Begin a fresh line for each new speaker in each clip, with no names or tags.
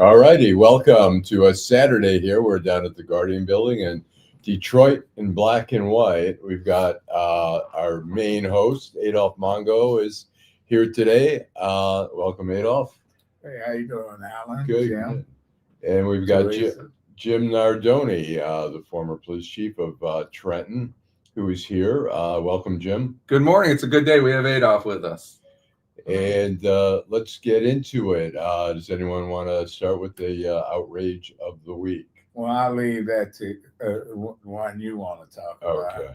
All righty, welcome to a Saturday here. We're down at the Guardian Building in Detroit in black and white. We've got our main host, Adolph Mongo, is here today. Welcome, Adolph.
Hey, how you doing, Allan?
Good.
Jim?
And we've got
Teresa?
Jim Nardone, the former police chief of Trenton, who is here. Welcome, Jim.
Good morning. It's a good day. We have Adolph with us.
And let's get into it. Does anyone want to start with the outrage of the week?
Well, I'll leave that to one you want to talk about.
Okay.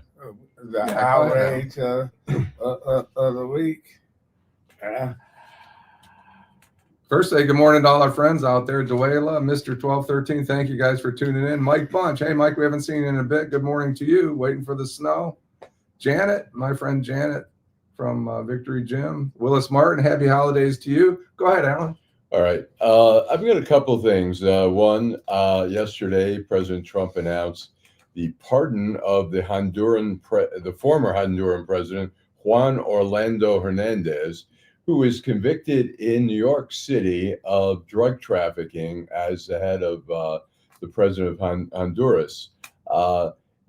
The outrage of the week.
First, say good morning to all our friends out there. Duela, Mr. 1213, thank you guys for tuning in. Mike Bunch, hey, Mike, we haven't seen you in a bit. Good morning to you. Waiting for the snow. Janet, my friend Janet from Victory Gym. Willis Martin, happy holidays to you. Go ahead, Allan.
All right. I've got a couple of things. One, yesterday, President Trump announced the pardon of the former Honduran president, Juan Orlando Hernandez, who was convicted in New York City of drug trafficking as the head of the president of Honduras.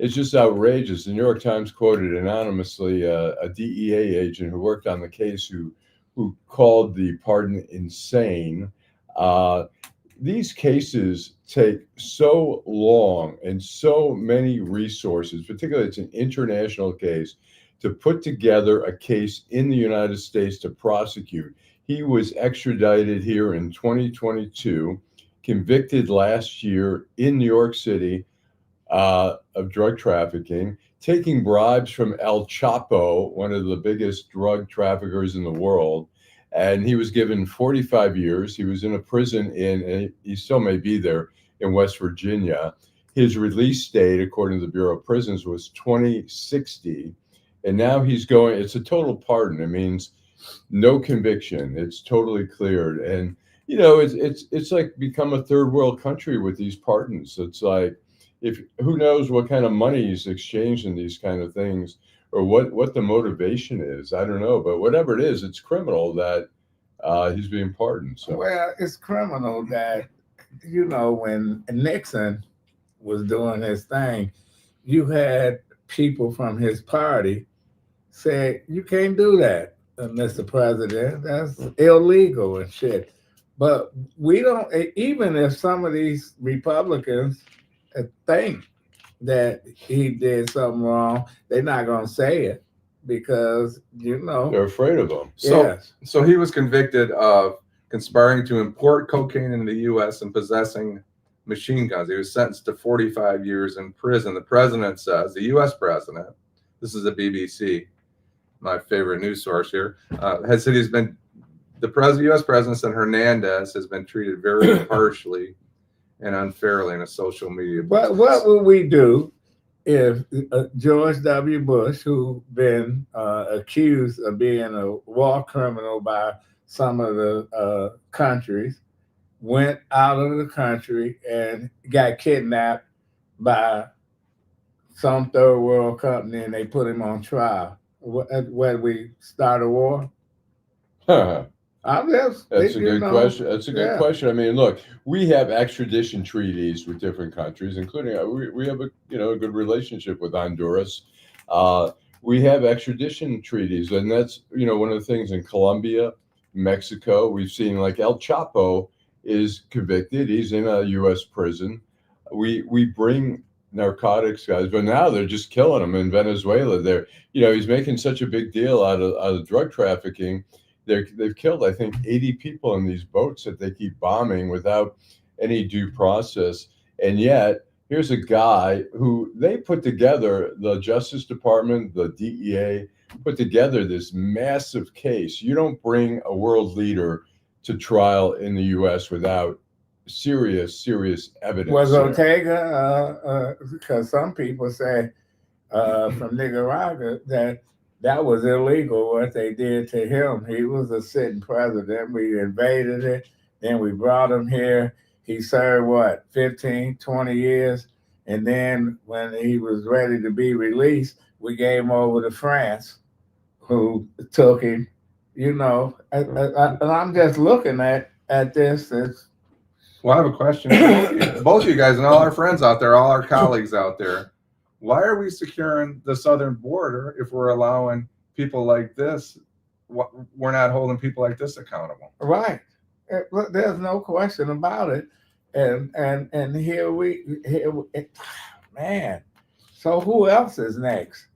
It's just outrageous. The New York Times quoted anonymously a DEA agent who worked on the case who called the pardon insane. These cases take so long and so many resources, particularly it's an international case, to put together a case in the United States to prosecute. He was extradited here in 2022, convicted last year in New York City of drug trafficking, taking bribes from El Chapo, one of the biggest drug traffickers in the world. And he was given 45 years. He was in a prison and he still may be there, in West Virginia. His release date, according to the Bureau of Prisons, was 2060. And now he's going, it's a total pardon. It means no conviction. It's totally cleared. And, you know, it's like become a third world country with these pardons. It's like, who knows what kind of money is exchanged in these kind of things, or what the motivation is. I don't know, but whatever it is, it's criminal that he's being pardoned. So.
Well, it's criminal that, you know, when Nixon was doing his thing, you had people from his party say, you can't do that, Mr. President. That's illegal and shit. But we don't, even if some of these Republicans think that he did something wrong, they're not going to say it because, you know,
they're afraid of him.
So he was convicted of conspiring to import cocaine into the U.S. and possessing machine guns. He was sentenced to 45 years in prison. The president says, the U.S. president, this is the BBC, my favorite news source here, has said the U.S. president said Hernandez has been treated very harshly and unfairly in a social media.
But what would we do if George W. Bush, who been accused of being a war criminal by some of the countries, went out of the country and got kidnapped by some third world company and they put him on trial? Whether we start a war?
That's a good question. That's a good question. I mean, look, we have extradition treaties with different countries, including we have a good relationship with Honduras. We have extradition treaties, and that's one of the things in Colombia, Mexico. We've seen like El Chapo is convicted; he's in a U.S. prison. We bring narcotics guys, but now they're just killing them in Venezuela. He's making such a big deal out of drug trafficking. They've killed, I think, 80 people in these boats that they keep bombing without any due process. And yet, here's a guy who they put together, the Justice Department, the DEA, put together this massive case. You don't bring a world leader to trial in the U.S. without serious evidence.
Was Ortega, because some people say from Nicaragua that was illegal what they did to him. He was a sitting president. We invaded it. Then we brought him here. He served, 15, 20 years. And then when he was ready to be released, we gave him over to France, who took him, And I'm just looking at this as
Well, I have a question for both of you guys and all our friends out there, all our colleagues out there. Why are we securing the southern border if we're allowing people like this? We're not holding people like this accountable.
Right. There's no question about it. And here man. So who else is next?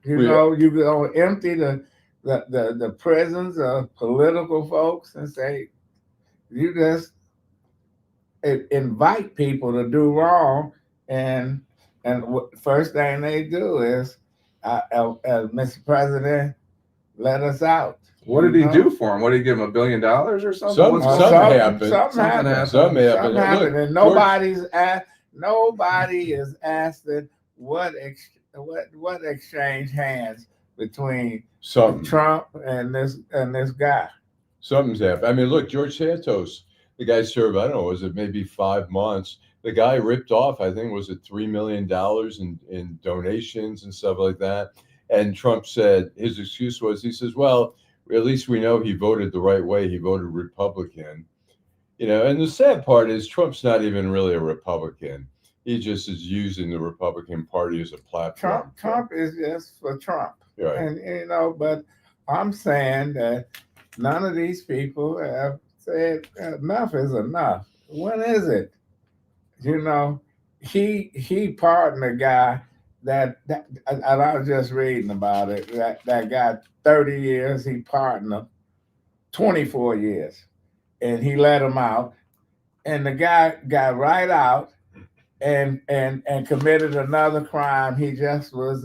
You know, you go empty the prisons of political folks and say you just invite people to do wrong, and first thing they do is, Mr. President, let us out.
What did he do for him? What did he give him, $1 billion or something?
Something happened.
Something happened. And nobody is asking what exchange hands between Trump and this guy.
Something's happened. I mean, look, George Santos, the guy served, I don't know, was it maybe 5 months? The guy ripped off, I think, was it $3 million in donations and stuff like that. And Trump said, his excuse was, he says, well, at least we know he voted the right way. He voted Republican. You know, and the sad part is Trump's not even really a Republican. He just is using the Republican Party as a platform.
Trump is just for Trump.
Right.
And, you know, but I'm saying that none of these people have said enough is enough. When is it? You know, he pardoned a guy that and I was just reading about it. That got 30 years. He pardoned him 24 years, and he let him out. And the guy got right out and committed another crime. He just was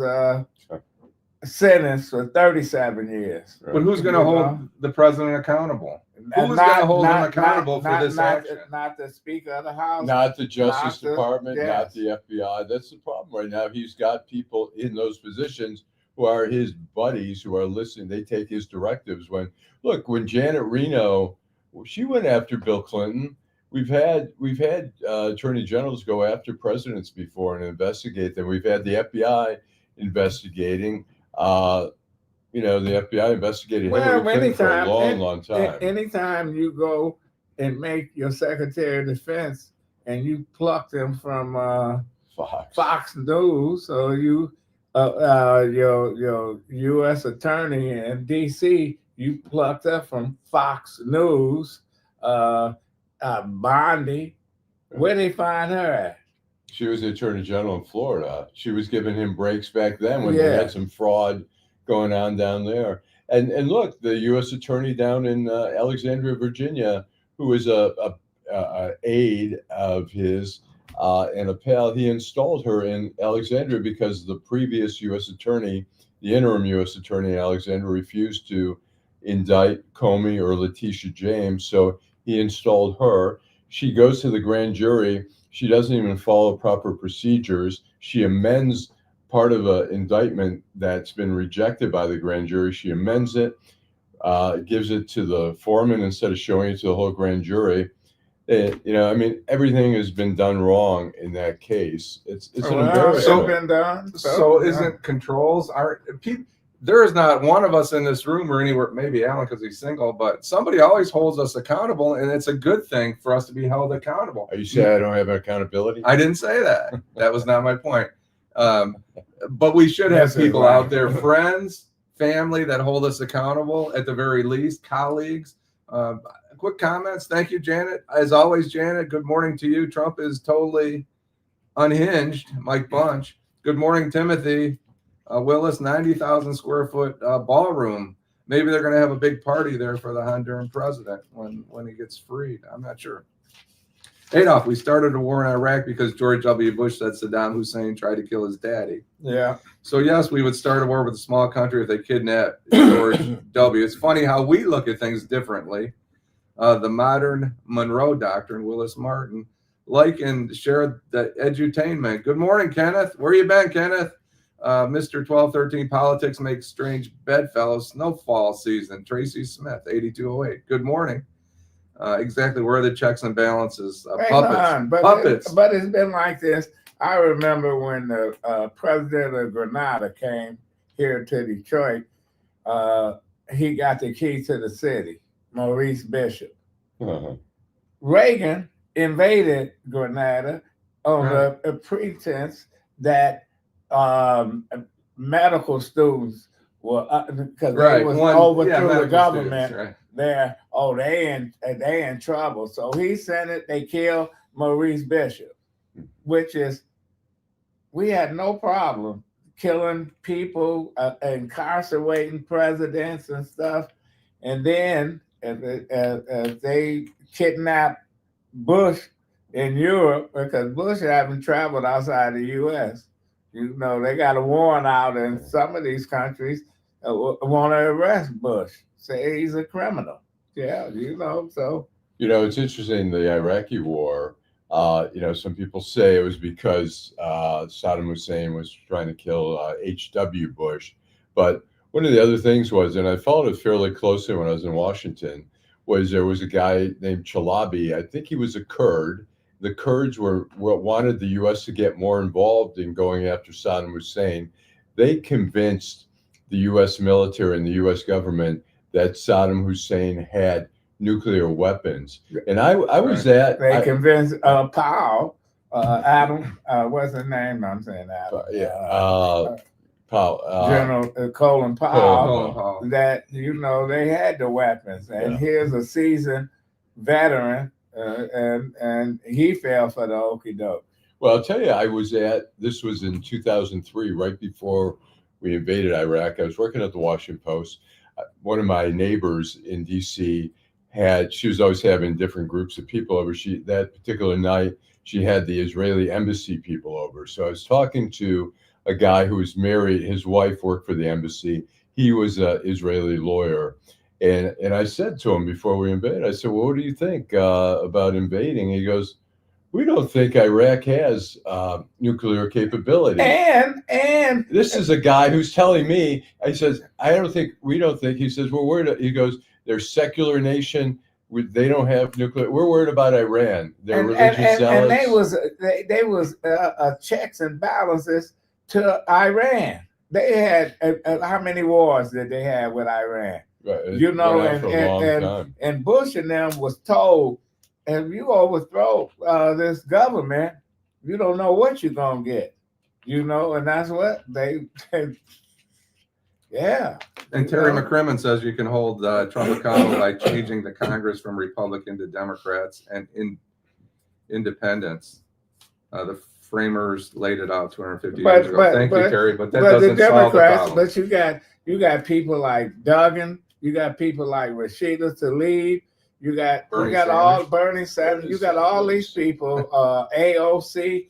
sentenced for 37 years.
But who's going to hold the president accountable? Who's going to hold him accountable for this action?
Not the Speaker of the House.
Not the Justice Department, not the FBI. That's the problem right now. He's got people in those positions who are his buddies, who are listening. They take his directives. When Janet Reno, she went after Bill Clinton. We've had attorney generals go after presidents before and investigate them. We've had the FBI investigating. You know, the FBI investigated Hillary Clinton for a long time.
Anytime you go and make your Secretary of Defense and you pluck them from Fox News, or you your U.S. Attorney in D.C., you plucked up from Fox News, Bondi. Where they find her at?
She was the Attorney General in Florida. She was giving him breaks back then when they had some fraud going on down there. And look, the U.S. Attorney down in Alexandria, Virginia, who is a aide of his and a pal, he installed her in Alexandria because the previous U.S. Attorney, the interim U.S. Attorney in Alexandria, refused to indict Comey or Letitia James. So he installed her. She goes to the grand jury. She doesn't even follow proper procedures. She amends part of an indictment that's been rejected by the grand jury. She amends it, gives it to the foreman instead of showing it to the whole grand jury. You know, I mean, everything has been done wrong in that case. It's an embarrassment.
So isn't controls aren't people? There is not one of us in this room or anywhere, maybe Allan because he's single, but somebody always holds us accountable, and it's a good thing for us to be held accountable.
Are you saying I don't have accountability?
I didn't say that. That was not my point. But we should have people out there, friends, family that hold us accountable at the very least, colleagues. Quick comments. Thank you, Janet. As always, Janet, good morning to you. Trump is totally unhinged. Mike Bunch. Good morning, Timothy. Willis, 90,000 square foot ballroom. Maybe they're going to have a big party there for the Honduran president when he gets freed. I'm not sure. Adolph, we started a war in Iraq because George W. Bush said Saddam Hussein tried to kill his daddy.
Yeah.
So yes, we would start a war with a small country if they kidnapped George W. It's funny how we look at things differently. The modern Monroe Doctrine, Willis Martin, like and share the edutainment. Good morning, Kenneth. Where you been, Kenneth? Mr. 1213 Politics makes strange bedfellows. Snowfall season. Tracy Smith, 8208. Good morning. Exactly. Where are the checks and balances? Puppets.
But it's been like this. I remember when the president of Grenada came here to Detroit. He got the key to the city, Maurice Bishop.
Uh-huh.
Reagan invaded Grenada on the pretense that medical students were because they was overthrew the government there. Oh, they in trouble. So he sent it. They killed Maurice Bishop, which is we had no problem killing people, incarcerating presidents and stuff, and then as they kidnapped Bush in Europe because Bush haven't traveled outside the U.S. You know, they got a warrant out in some of these countries want to arrest Bush, say he's a criminal. Yeah, you know, so.
You know, it's interesting, the Iraqi war, you know, some people say it was because Saddam Hussein was trying to kill H.W. Bush. But one of the other things was, and I followed it fairly closely when I was in Washington, was there was a guy named Chalabi. I think he was a Kurd. The Kurds were what wanted the U.S. to get more involved in going after Saddam Hussein. They convinced the U.S. military and the U.S. government that Saddam Hussein had nuclear weapons. And I was at...
They convinced Powell, Adam, what's his name? I'm saying Adam.
Powell,
General Colin Powell, that, you know, they had the weapons. And here's a seasoned veteran, and he fell for the okie doke.
Well, I'll tell you, this was in 2003, right before we invaded Iraq. I was working at the Washington Post. One of my neighbors in D.C. she was always having different groups of people over. That particular night, she had the Israeli embassy people over. So I was talking to a guy who was married. His wife worked for the embassy. He was an Israeli lawyer. And I said to him before we invaded, I said, well, what do you think about invading? He goes, we don't think Iraq has nuclear capability.
And
this is a guy who's telling me, I says, we don't think, he says, we're worried. He goes, they're a secular nation. They don't have nuclear. We're worried about Iran. They're religious zealots.
And they was checks and balances to Iran. They had how many wars did they have with Iran?
Right.
You know, and Bush and them was told, if you overthrow this government, you don't know what you're gonna get. You know, and that's what they yeah.
And Terry McCrimmon says you can hold Trump accountable by changing the Congress from Republican to Democrats and independents. The framers laid it out 250 years ago. Thank you, Terry. But that doesn't solve the problem.
But you got people like Duggan, you got people like Rashida Tlaib, you got Bernie Sanders, you got all these people, AOC,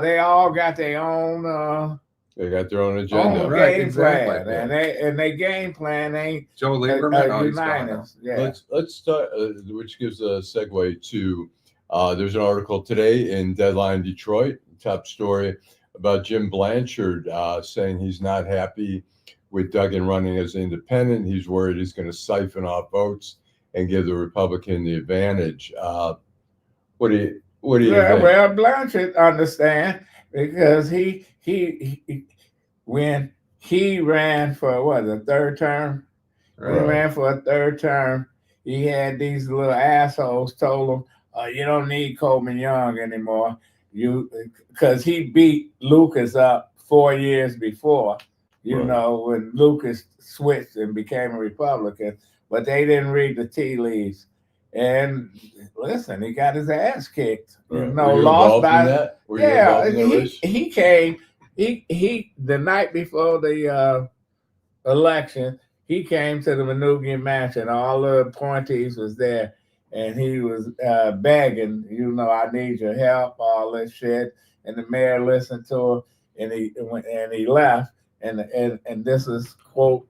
they all got their own
they got their own agenda.
Game plan, and they game plan ain't
Joe Lieberman
united. Yeah.
Let's start, which gives a segue to there's an article today in Deadline Detroit, top story about Jim Blanchard saying he's not happy with Duggan running as independent. He's worried he's going to siphon off votes and give the Republican the advantage. What do you think?
Well, Blanchard understand because he when he ran for the third term,
Right.
he ran for a third term. He had these little assholes told him, "You don't need Coleman Young anymore." Because he beat Lucas up 4 years before. You know, when Lucas switched and became a Republican, but they didn't read the tea leaves. And listen, he got his ass kicked.
Right.
You know,
lost by that.
He came. He the night before the election, he came to the Manugian Mansion. All the appointees was there, and he was begging, you know, I need your help, all this shit. And the mayor listened to him, and he left. And this is quote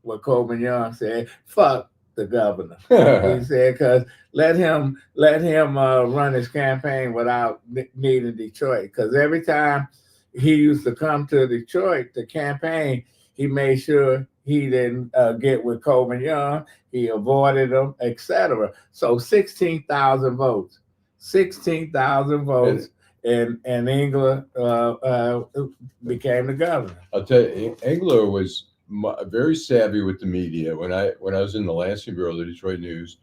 what Coleman Young said: "Fuck the governor." He said, "Because let him run his campaign without needing Detroit. Because every time he used to come to Detroit to campaign, he made sure he didn't get with Coleman Young. He avoided them, etc." So 16,000 votes. 16,000 votes. And Engler became the governor.
I'll tell you, Engler was very savvy with the media. When I was in the Lansing Bureau of the Detroit News,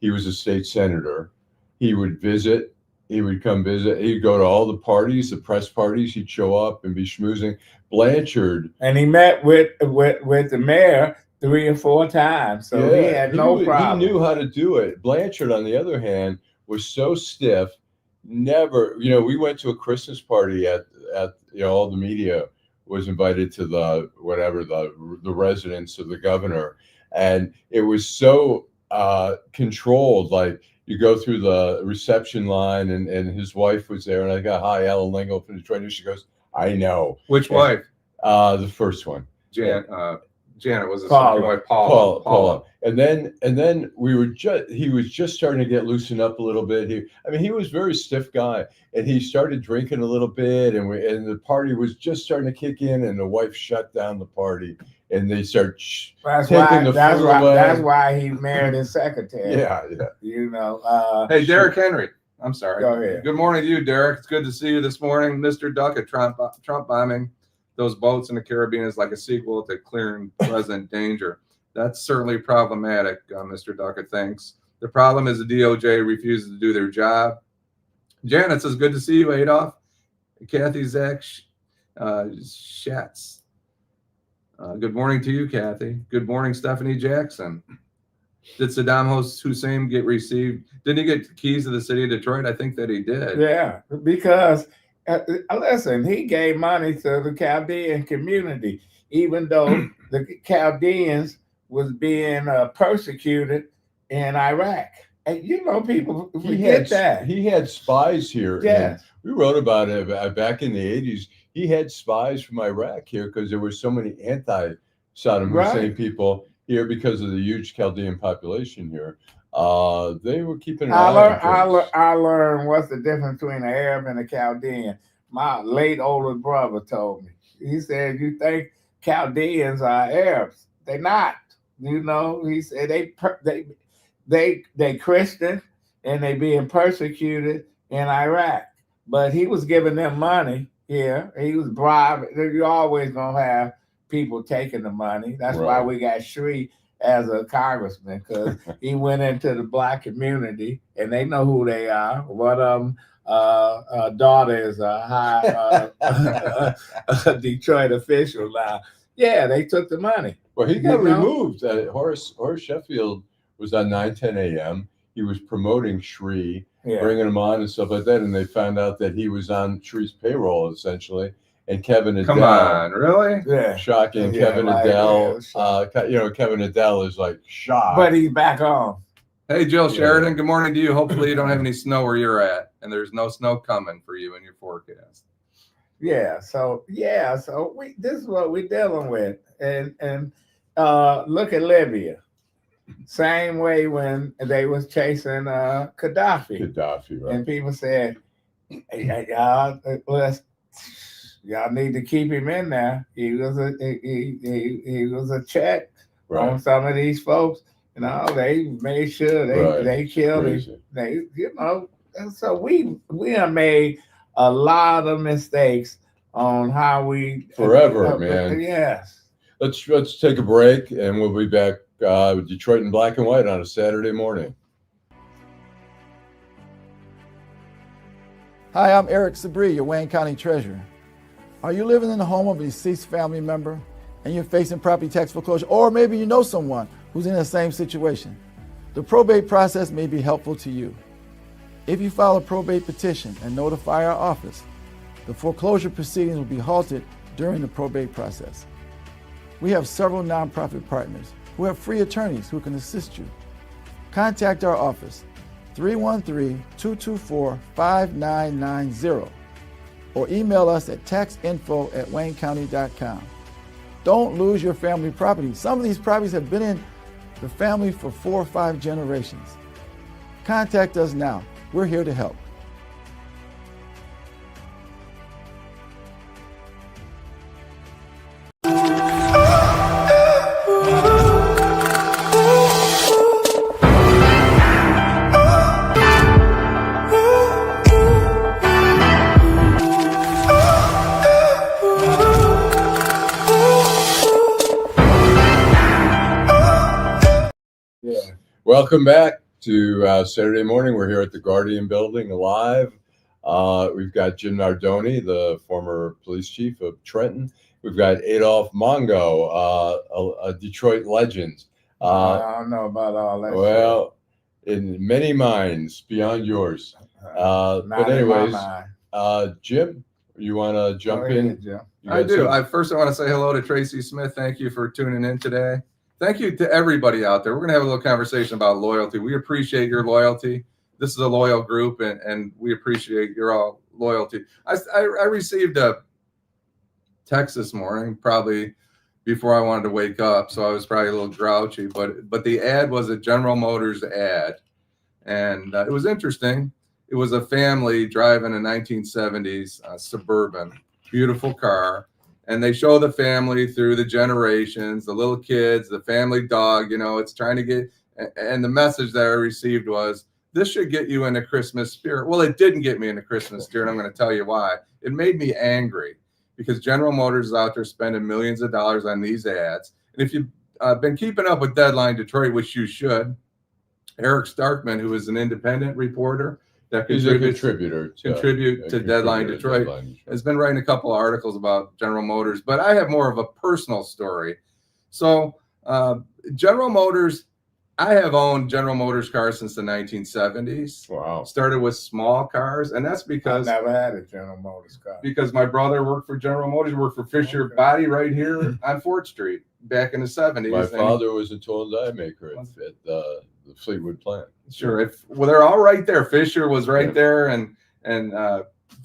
he was a state senator. He would visit he would come visit. He'd go to all the parties, the press parties. He'd show up and be schmoozing. Blanchard.
And he met with the mayor 3 or 4 times, so he had no problem.
He knew how to do it. Blanchard, on the other hand, was so stiff. Never, we went to a Christmas party at all the media was invited to the residence of the governor, and it was so controlled. Like, you go through the reception line, and his wife was there, and I got, "Hi, Allan Lengel from Detroit." And she goes, "I know."
Which wife?
The first one.
Janet was his
Paula.
second wife, Paula.
And then he was just starting to get loosened up a little bit. He was a very stiff guy, and he started drinking a little bit, and the party was just starting to kick in, and the wife shut down the party, and they start taking the food away.
That's why he married his secretary.
Yeah.
Hey, Derek Henry. I'm sorry.
Go ahead.
Good morning to you, Derek. It's good to see you this morning. Mr. Duckett, Trump bombing those boats in the Caribbean is like a sequel to Clearing Present Danger. That's certainly problematic, Mr. Duckett thinks. The problem is the DOJ refuses to do their job. Janet says, "Good to see you, Adolph." Kathy Zach Schatz. Good morning to you, Kathy. Good morning, Stephanie Jackson. Did Saddam Hussein get received? Didn't he get keys to the city of Detroit? I think that he did.
Yeah, because listen, he gave money to the Chaldean community, even though the Chaldeans was being persecuted in Iraq. And people forget that.
He had spies here.
Yes.
We wrote about it back in the 80s. He had spies from Iraq here because there were so many anti-Saddam Hussein people here because of the huge Chaldean population here. They were keeping an eye on things.
I learned what's the difference between an Arab and a Chaldean. My late older brother told me. He said, "You think Chaldeans are Arabs? They're not." He said they Christian and they being persecuted in Iraq. But he was giving them money here. He was bribing. You're always gonna have people taking the money. That's why we got Shree as a congressman, because he went into the Black community and they know who they are. One of them daughter is a high Detroit official now. Yeah, they took the money.
Well, he got removed. Horace Sheffield was on 910 AM. He was promoting Shree, bringing him on and stuff like that, and they found out that he was on Shree's payroll, essentially. And Kevin Adele.
Come on, really?
Yeah.
Shocking. Kevin Adele. Kevin Adele is like shocked.
But he's back on.
Hey, Jill Sheridan, good morning to you. Hopefully you don't have any snow where you're at, and there's no snow coming for you in your forecast.
So this is what we're dealing with. And look at Libya. Same way when they was chasing Gaddafi, right. And people said, hey, y'all need to keep him in there. He was a check on some of these folks. They made sure they killed him. So we have made a lot of mistakes on how we
man.
Yes.
Let's take a break, and we'll be back with Detroit in Black and White on a Saturday morning.
Hi, I'm Eric Sabri, your Wayne County Treasurer. Are you living in the home of a deceased family member and you're facing property tax foreclosure, or maybe you know someone who's in the same situation? The probate process may be helpful to you. If you file a probate petition and notify our office, the foreclosure proceedings will be halted during the probate process. We have several nonprofit partners who have free attorneys who can assist you. Contact our office, 313-224-5990, or email us at taxinfo@waynecounty.com. Don't lose your family property. Some of these properties have been in the family for 4 or 5 generations. Contact us now. We're here to help.
Welcome back to Saturday morning. We're here at the Guardian Building live. We've got Jim Nardone, the former police chief of Trenton. We've got Adolph Mongo, a Detroit legend.
I don't know about all that.
Well, in many minds, beyond yours. But anyways, Jim, you want to jump in?
Jim.
I do. I want to say hello to Tracy Smith. Thank you for tuning in today. Thank you to everybody out there. We're going to have a little conversation about loyalty. We appreciate your loyalty. This is a loyal group, and we appreciate your all loyalty. I received a text this morning, probably before I wanted to wake up, so I was probably a little grouchy. But the ad was a General Motors ad, and it was interesting. It was a family driving a 1970s Suburban, beautiful car. And they show the family through the generations, the little kids, the family dog, it's trying to get, and the message that I received was, this should get you into Christmas spirit. Well, it didn't get me into Christmas spirit. I'm going to tell you why. It made me angry because General Motors is out there spending millions of dollars on these ads. And if you've been keeping up with Deadline Detroit, which you should, Eric Starkman, who is an independent reporter,
He's a contributor
to Deadline Detroit. Has been writing a couple of articles about General Motors, but I have more of a personal story. So General Motors, I have owned General Motors cars since the 1970s.
Wow. Started
with small cars, and that's because
I never had a General Motors car.
Because my brother worked for General Motors. He worked for Fisher Body right here on Fort Street back in the 70s.
My father was a tool and die maker at the Fleetwood plant.
Sure. They're all right there. Fisher was right there, and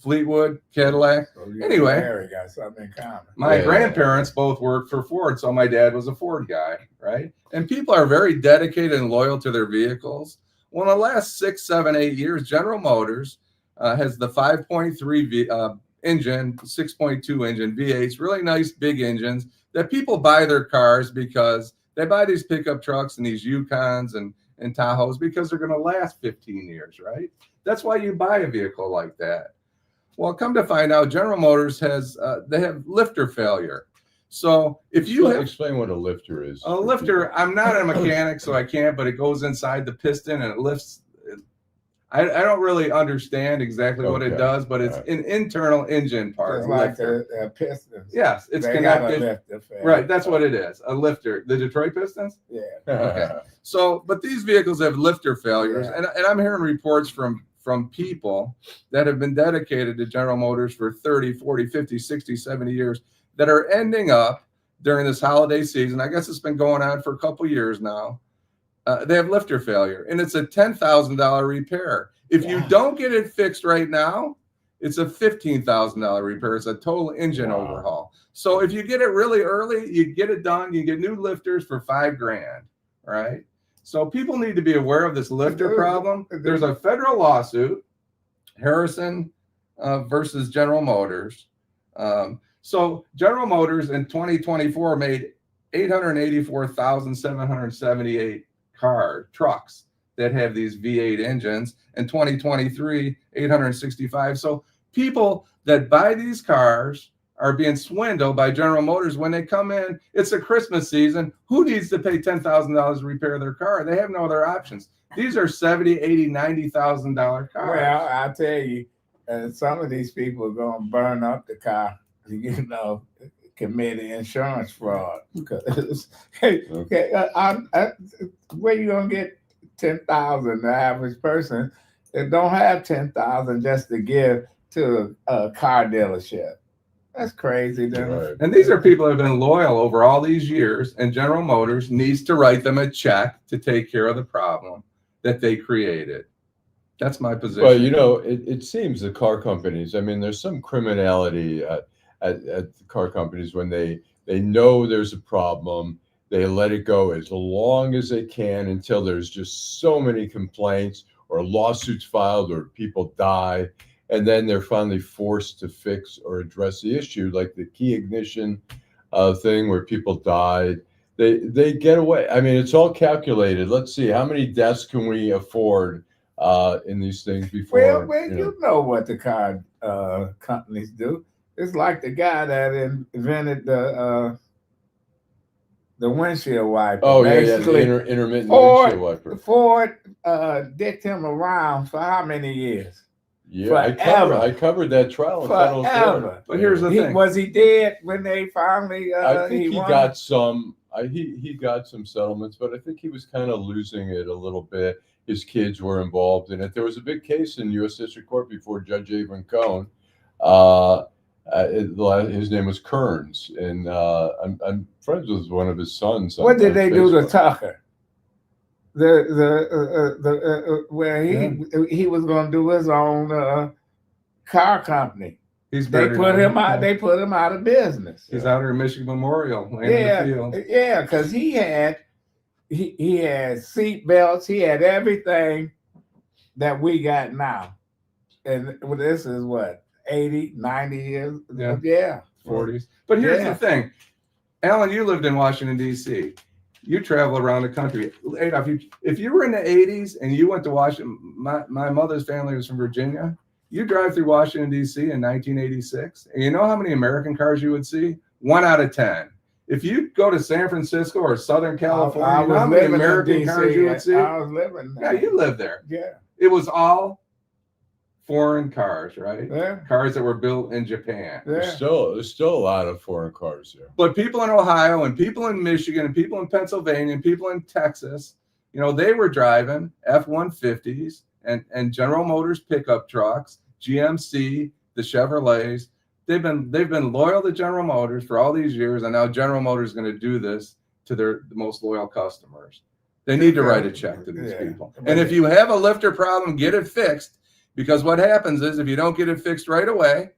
Fleetwood, Cadillac.
So
anyway,
got something in common.
My grandparents both worked for Ford, so my dad was a Ford guy, right? And people are very dedicated and loyal to their vehicles. Well, in the last 6, 7, 8 years, General Motors has the 5.3 engine, 6.2 engine V8s, really nice big engines that people buy their cars because they buy these pickup trucks and these Yukons and Tahoes because they're going to last 15 years, right? That's why you buy a vehicle like that. Well, come to find out, General Motors they have lifter failure. So if you
explain what a lifter is.
A lifter, I'm not a mechanic, so I can't, but it goes inside the piston and it lifts. I don't really understand exactly what it does, but it's an internal engine part.
It's like a piston.
Yes, it's connected. Right, that's what it is. A lifter. The Detroit Pistons?
Yeah.
Okay. So, but these vehicles have lifter failures, and I'm hearing reports from people that have been dedicated to General Motors for 30, 40, 50, 60, 70 years that are ending up during this holiday season. I guess it's been going on for a couple years now. They have lifter failure, and it's a $10,000 repair. If you don't get it fixed right now, it's a $15,000 repair. It's a total engine overhaul. So if you get it really early, you get it done. You get new lifters for $5,000, right? So people need to be aware of this lifter problem. There's a federal lawsuit, Harrison versus General Motors. So General Motors in 2024 made 884,778 trucks that have these V8 engines. In 2023, 865. So people that buy these cars are being swindled by General Motors when they come in. It's a Christmas season. Who needs to pay $10,000 to repair their car? They have no other options. These are $70,000, $80,000, $90,000 cars.
Well, I'll tell you, some of these people are going to burn up the car, commit insurance fraud. Where you going to get 10,000, the average person that don't have 10,000 just to give to a car dealership? That's crazy.
Right.
And these are people who have been loyal over all these years, and General Motors needs to write them a check to take care of the problem that they created. That's my position.
Well, it seems the car companies, there's some criminality at the car companies when they know there's a problem. They let it go as long as they can until there's just so many complaints or lawsuits filed or people die. And then they're finally forced to fix or address the issue, like the key ignition thing where people died. They get away. It's all calculated. Let's see, how many deaths can we afford in these things before?
Well, you know what the car companies do. It's like the guy that invented the the windshield wiper.
Oh yeah, yeah, the
Basically,
intermittent
Ford-
windshield wiper.
Ford dicked him around for how many years?
Yeah, I
forever.
covered that trial in federal court.
Forever.
But here's the thing.
Was he dead when they finally?
I think he
won?
got some. He got some settlements, but I think he was kind of losing it a little bit. His kids were involved in it. There was a big case in U.S. District Court before Judge Avon Cohn. His name was Kearns, and I'm friends with one of his sons.
What did they do to
Facebook.
Tucker? Where he was going to do his own car company.
He's
They
buried
put
on-
him out. They put him out of business.
He's out here at Michigan Memorial, laying in the field.
Yeah, because he had seat belts. He had everything that we got now, and this is what 80, 90 years. Yeah.
40s. But here's
Yeah.
the thing, Allan, you lived in Washington, D.C. You travel around the country. Adolph, if you were in the 80s and you went to Washington, my mother's family was from Virginia. You drive through Washington, D.C. in 1986, and you know how many American cars you would see? 1 out of 10. If you go to San Francisco or Southern California, you know how many American cars you would see?
I was living there.
Yeah, you lived there.
Yeah.
It was all foreign cars, right?
Yeah.
Cars that were built in Japan.
Yeah.
There's still a lot of foreign cars there.
But people in Ohio and people in Michigan and people in Pennsylvania and people in Texas, you know, they were driving F-150s and General Motors pickup trucks, GMC, the Chevrolets. They've been loyal to General Motors for all these years, and now General Motors is going to do this to the most loyal customers. They need to write a check to these people. And if you have a lifter problem, get it fixed, because what happens is if you don't get it fixed right away,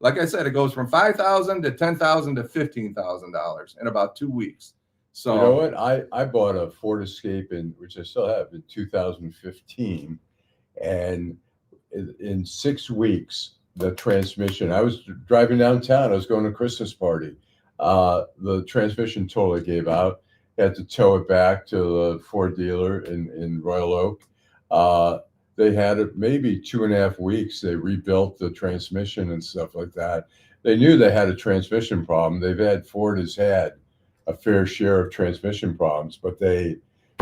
like I said, it goes from $5,000 to $10,000 to $15,000 in about 2 weeks. So
you know what? I bought a Ford Escape which I still have, in 2015, and in 6 weeks, the transmission. I was driving downtown. I was going to a Christmas party. The transmission totally gave out. Had to tow it back to the Ford dealer in Royal Oak. They had it maybe 2.5 weeks. They rebuilt the transmission and stuff like that. They knew they had a transmission problem. Ford has had a fair share of transmission problems, but they,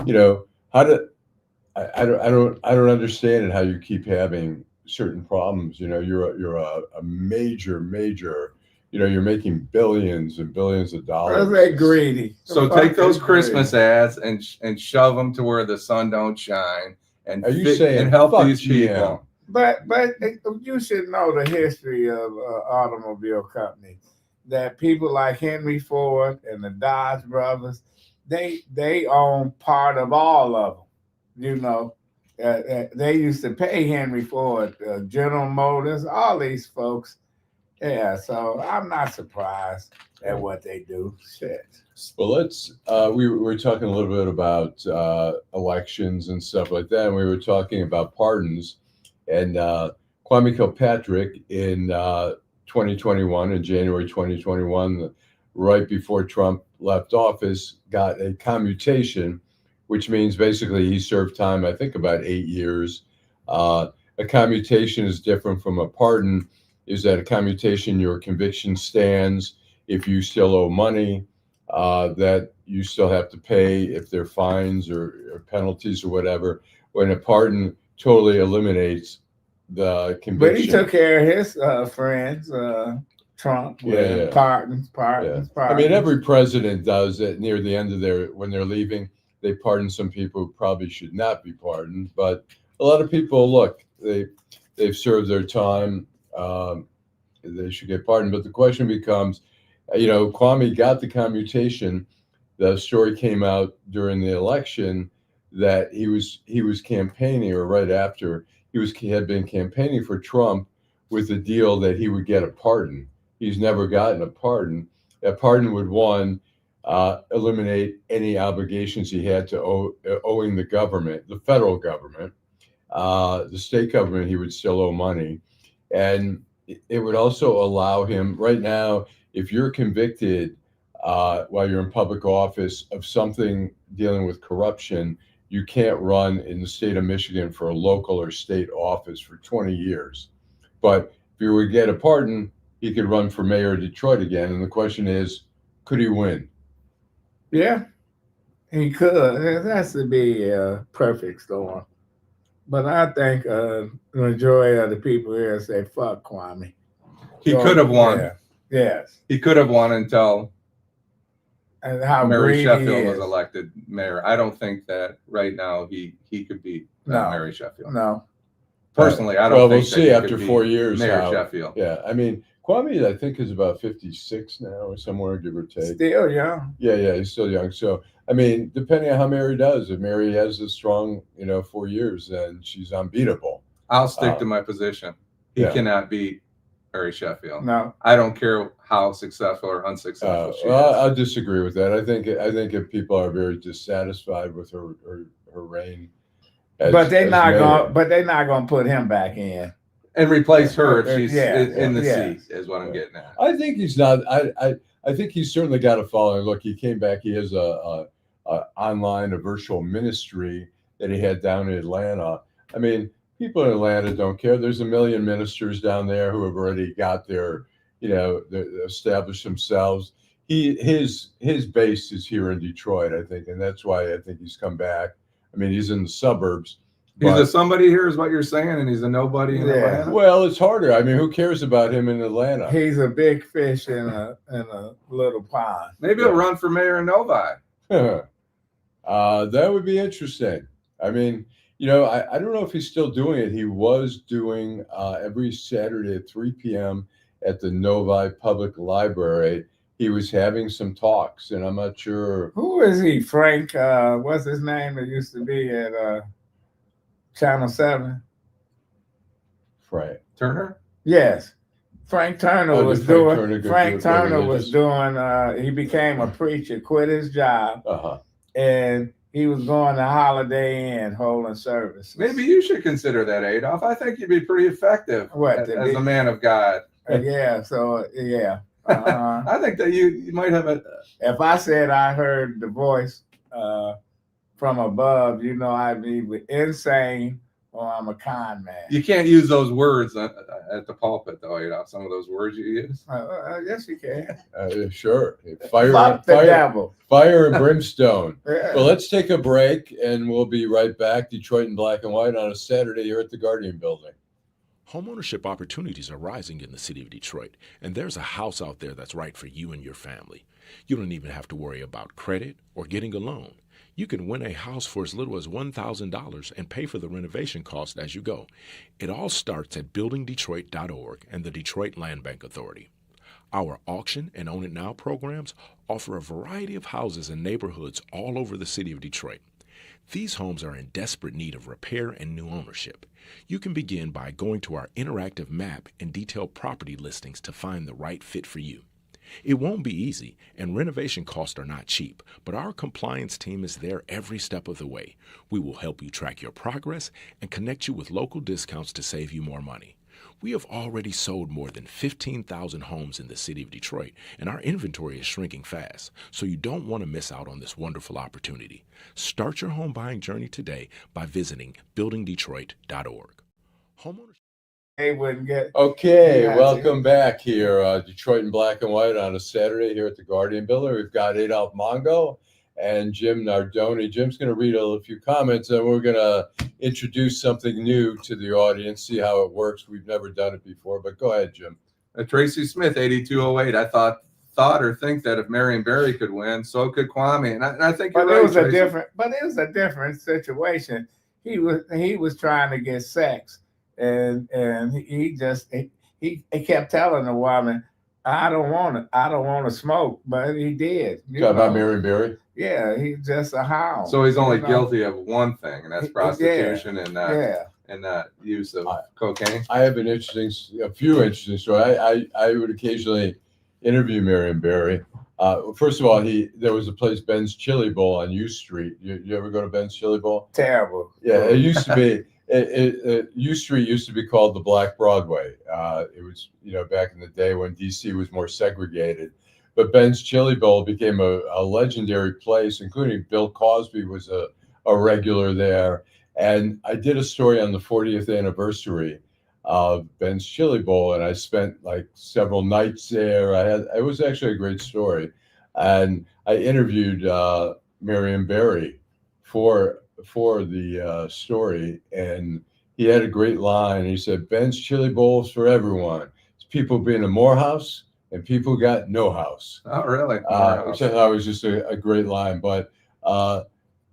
you know, I don't understand it, how you keep having certain problems. You know, you're a major, you know, you're making billions and billions of dollars.
They're greedy.
So take those Christmas ads and shove them to where the sun don't shine and
Are you saying
and help
fuck
these people.
But you should know the history of automobile companies. That people like Henry Ford and the Dodge brothers, they own part of all of them. You know, they used to pay Henry Ford, General Motors, all these folks. Yeah, so I'm not surprised at what they do. Shit.
Well, we were talking a little bit about elections and stuff like that, and we were talking about pardons. And Kwame Kilpatrick in 2021, in January 2021, right before Trump left office, got a commutation, which means basically he served time, I think, about 8 years. A commutation is different from a pardon. Is that a commutation, your conviction stands. If you still owe money, that you still have to pay, if there are fines or penalties or whatever. When a pardon totally eliminates the conviction.
But he took care of his friends, Trump, with pardons.
I mean, every president does it near the end of when they're leaving. They pardon some people who probably should not be pardoned. But a lot of people, look, they've served their time. They should get pardoned. But the question becomes, you know, Kwame got the commutation. The story came out during the election that he was campaigning, or right after, he had been campaigning for Trump with the deal that he would get a pardon. He's never gotten a pardon. A pardon would, one, eliminate any obligations he had to owing the government, the federal government. The state government, he would still owe money. And it would also allow him, right now, if you're convicted while you're in public office of something dealing with corruption, you can't run in the state of Michigan for a local or state office for 20 years. But if you would get a pardon, he could run for mayor of Detroit again. And the question is, could he win?
Yeah, he could. It has to be a perfect storm. But I think the majority of the people here say, fuck Kwame.
He
So,
could have won.
Yeah. Yes.
He could have won until
And how
Mary
green
Sheffield
he
was
is.
elected mayor. I don't think that right now he could beat
No.
Mary Sheffield.
No.
Personally, I don't
Well,
think
we'll
that
see
he
after
could
4
beat
years
Mayor
how-
Sheffield.
Yeah, I mean, Kwame, I think, is about 56 now or somewhere, give or take.
Still young.
Yeah, he's still young. So, I mean, depending on how Mary does, if Mary has a strong, 4 years, then she's unbeatable.
I'll stick to my position. He
yeah.
cannot beat Mary Sheffield.
No.
I don't care how successful or unsuccessful she is.
I disagree with that. I think if people are very dissatisfied with her reign,
But they're not
mayor.
going. But they're not going to put him back in.
And replace her if she's
Yeah,
in the
yeah.
seat, is what I'm getting at.
I think he's not. I think he's certainly got a following. Look, he came back. He has a virtual ministry that he had down in Atlanta. I mean, people in Atlanta don't care. There's a million ministers down there who have already got their, established themselves. His base is here in Detroit, I think, and that's why I think he's come back. I mean, he's in the suburbs.
He's
but-
a somebody here, is what you're saying, and he's a nobody in
Yeah.
Atlanta.
Well, it's harder. I mean, who cares about him in Atlanta?
He's a big fish in a little pond.
Maybe he'll run for mayor in Novi.
That would be interesting. I mean, I don't know if he's still doing it. He was doing every Saturday at 3 p.m. at the Novi Public Library. He was having some talks, and I'm not sure.
Who is he? Frank, what's his name that used to be at Channel 7?
Frank.
Turner?
Yes. Frank Turner
Oh, did
was
Frank
doing.
Turner go
Frank
go
Turner was
religious?
doing. He became a preacher, quit his job,
Uh-huh.
and he was going to Holiday Inn holding service.
Maybe you should consider that, Adolph. I think you'd be pretty effective
What,
as
the-
a man of God.
Yeah. So yeah. Uh-huh.
I think that you might have a.
If I said I heard the voice from above, I'd be insane or I'm a con man.
You can't use those words at the pulpit, though. Some of those words you use.
Yes, you can.
Sure. Fire,
Fuck the
fire,
devil.
fire and brimstone.
Yeah.
Well, let's take a break, and we'll be right back. Detroit in Black and White on a Saturday here at the Guardian Building.
Homeownership opportunities are rising in the city of Detroit, and there's a house out there that's right for you and your family. You don't even have to worry about credit or getting a loan. You can win a house for as little as $1,000 and pay for the renovation cost as you go. It all starts at buildingdetroit.org and the Detroit Land Bank Authority. Our auction and Own It Now programs offer a variety of houses and neighborhoods all over the city of Detroit. These homes are in desperate need of repair and new ownership. You can begin by going to our interactive map and detailed property listings to find the right fit for you. It won't be easy, and renovation costs are not cheap, but our compliance team is there every step of the way. We will help you track your progress and connect you with local discounts to save you more money. We have already sold more than 15,000 homes in the city of Detroit, and our inventory is shrinking fast, so you don't want to miss out on this wonderful opportunity. Start your home buying journey today by visiting buildingdetroit.org. Homeowners.
They wouldn't get.
Okay,
Yeah,
welcome back here, Detroit in Black and White on a Saturday here at the Guardian Building. We've got Adolph Mongo and Jim Nardone. Jim's going to read a few comments, and we're going to introduce something new to the audience, see how it works. We've never done it before, but go ahead, Jim.
Tracy Smith, 8208. I thought or think that if Marion Barry could win, so could Kwame. And I think you're
But
right,
it was
Tracy.
it was a different situation. He was trying to get sex, and he kept telling the woman, I don't want to smoke, but he did.
Talk about Marion Barry?
Yeah, he's just a hound.
So he's only guilty of one thing, and that's
Yeah.
prostitution and
Yeah.
Use of cocaine.
I have a few interesting stories. I would occasionally interview Marion Barry. First of all, there was a place, Ben's Chili Bowl on U Street. You ever go to Ben's Chili Bowl?
Terrible.
Yeah, it used to be. U Street used to be called the Black Broadway. It was, back in the day when DC was more segregated. But Ben's Chili Bowl became a legendary place, including Bill Cosby was a regular there. And I did a story on the 40th anniversary of Ben's Chili Bowl, and I spent like several nights there. It was actually a great story. And I interviewed Marion Barry for the story, and he had a great line. He said, "Ben's chili bowls for everyone. It's people being a Morehouse and people got no house."
Oh, really?
Which I thought was just a great line. But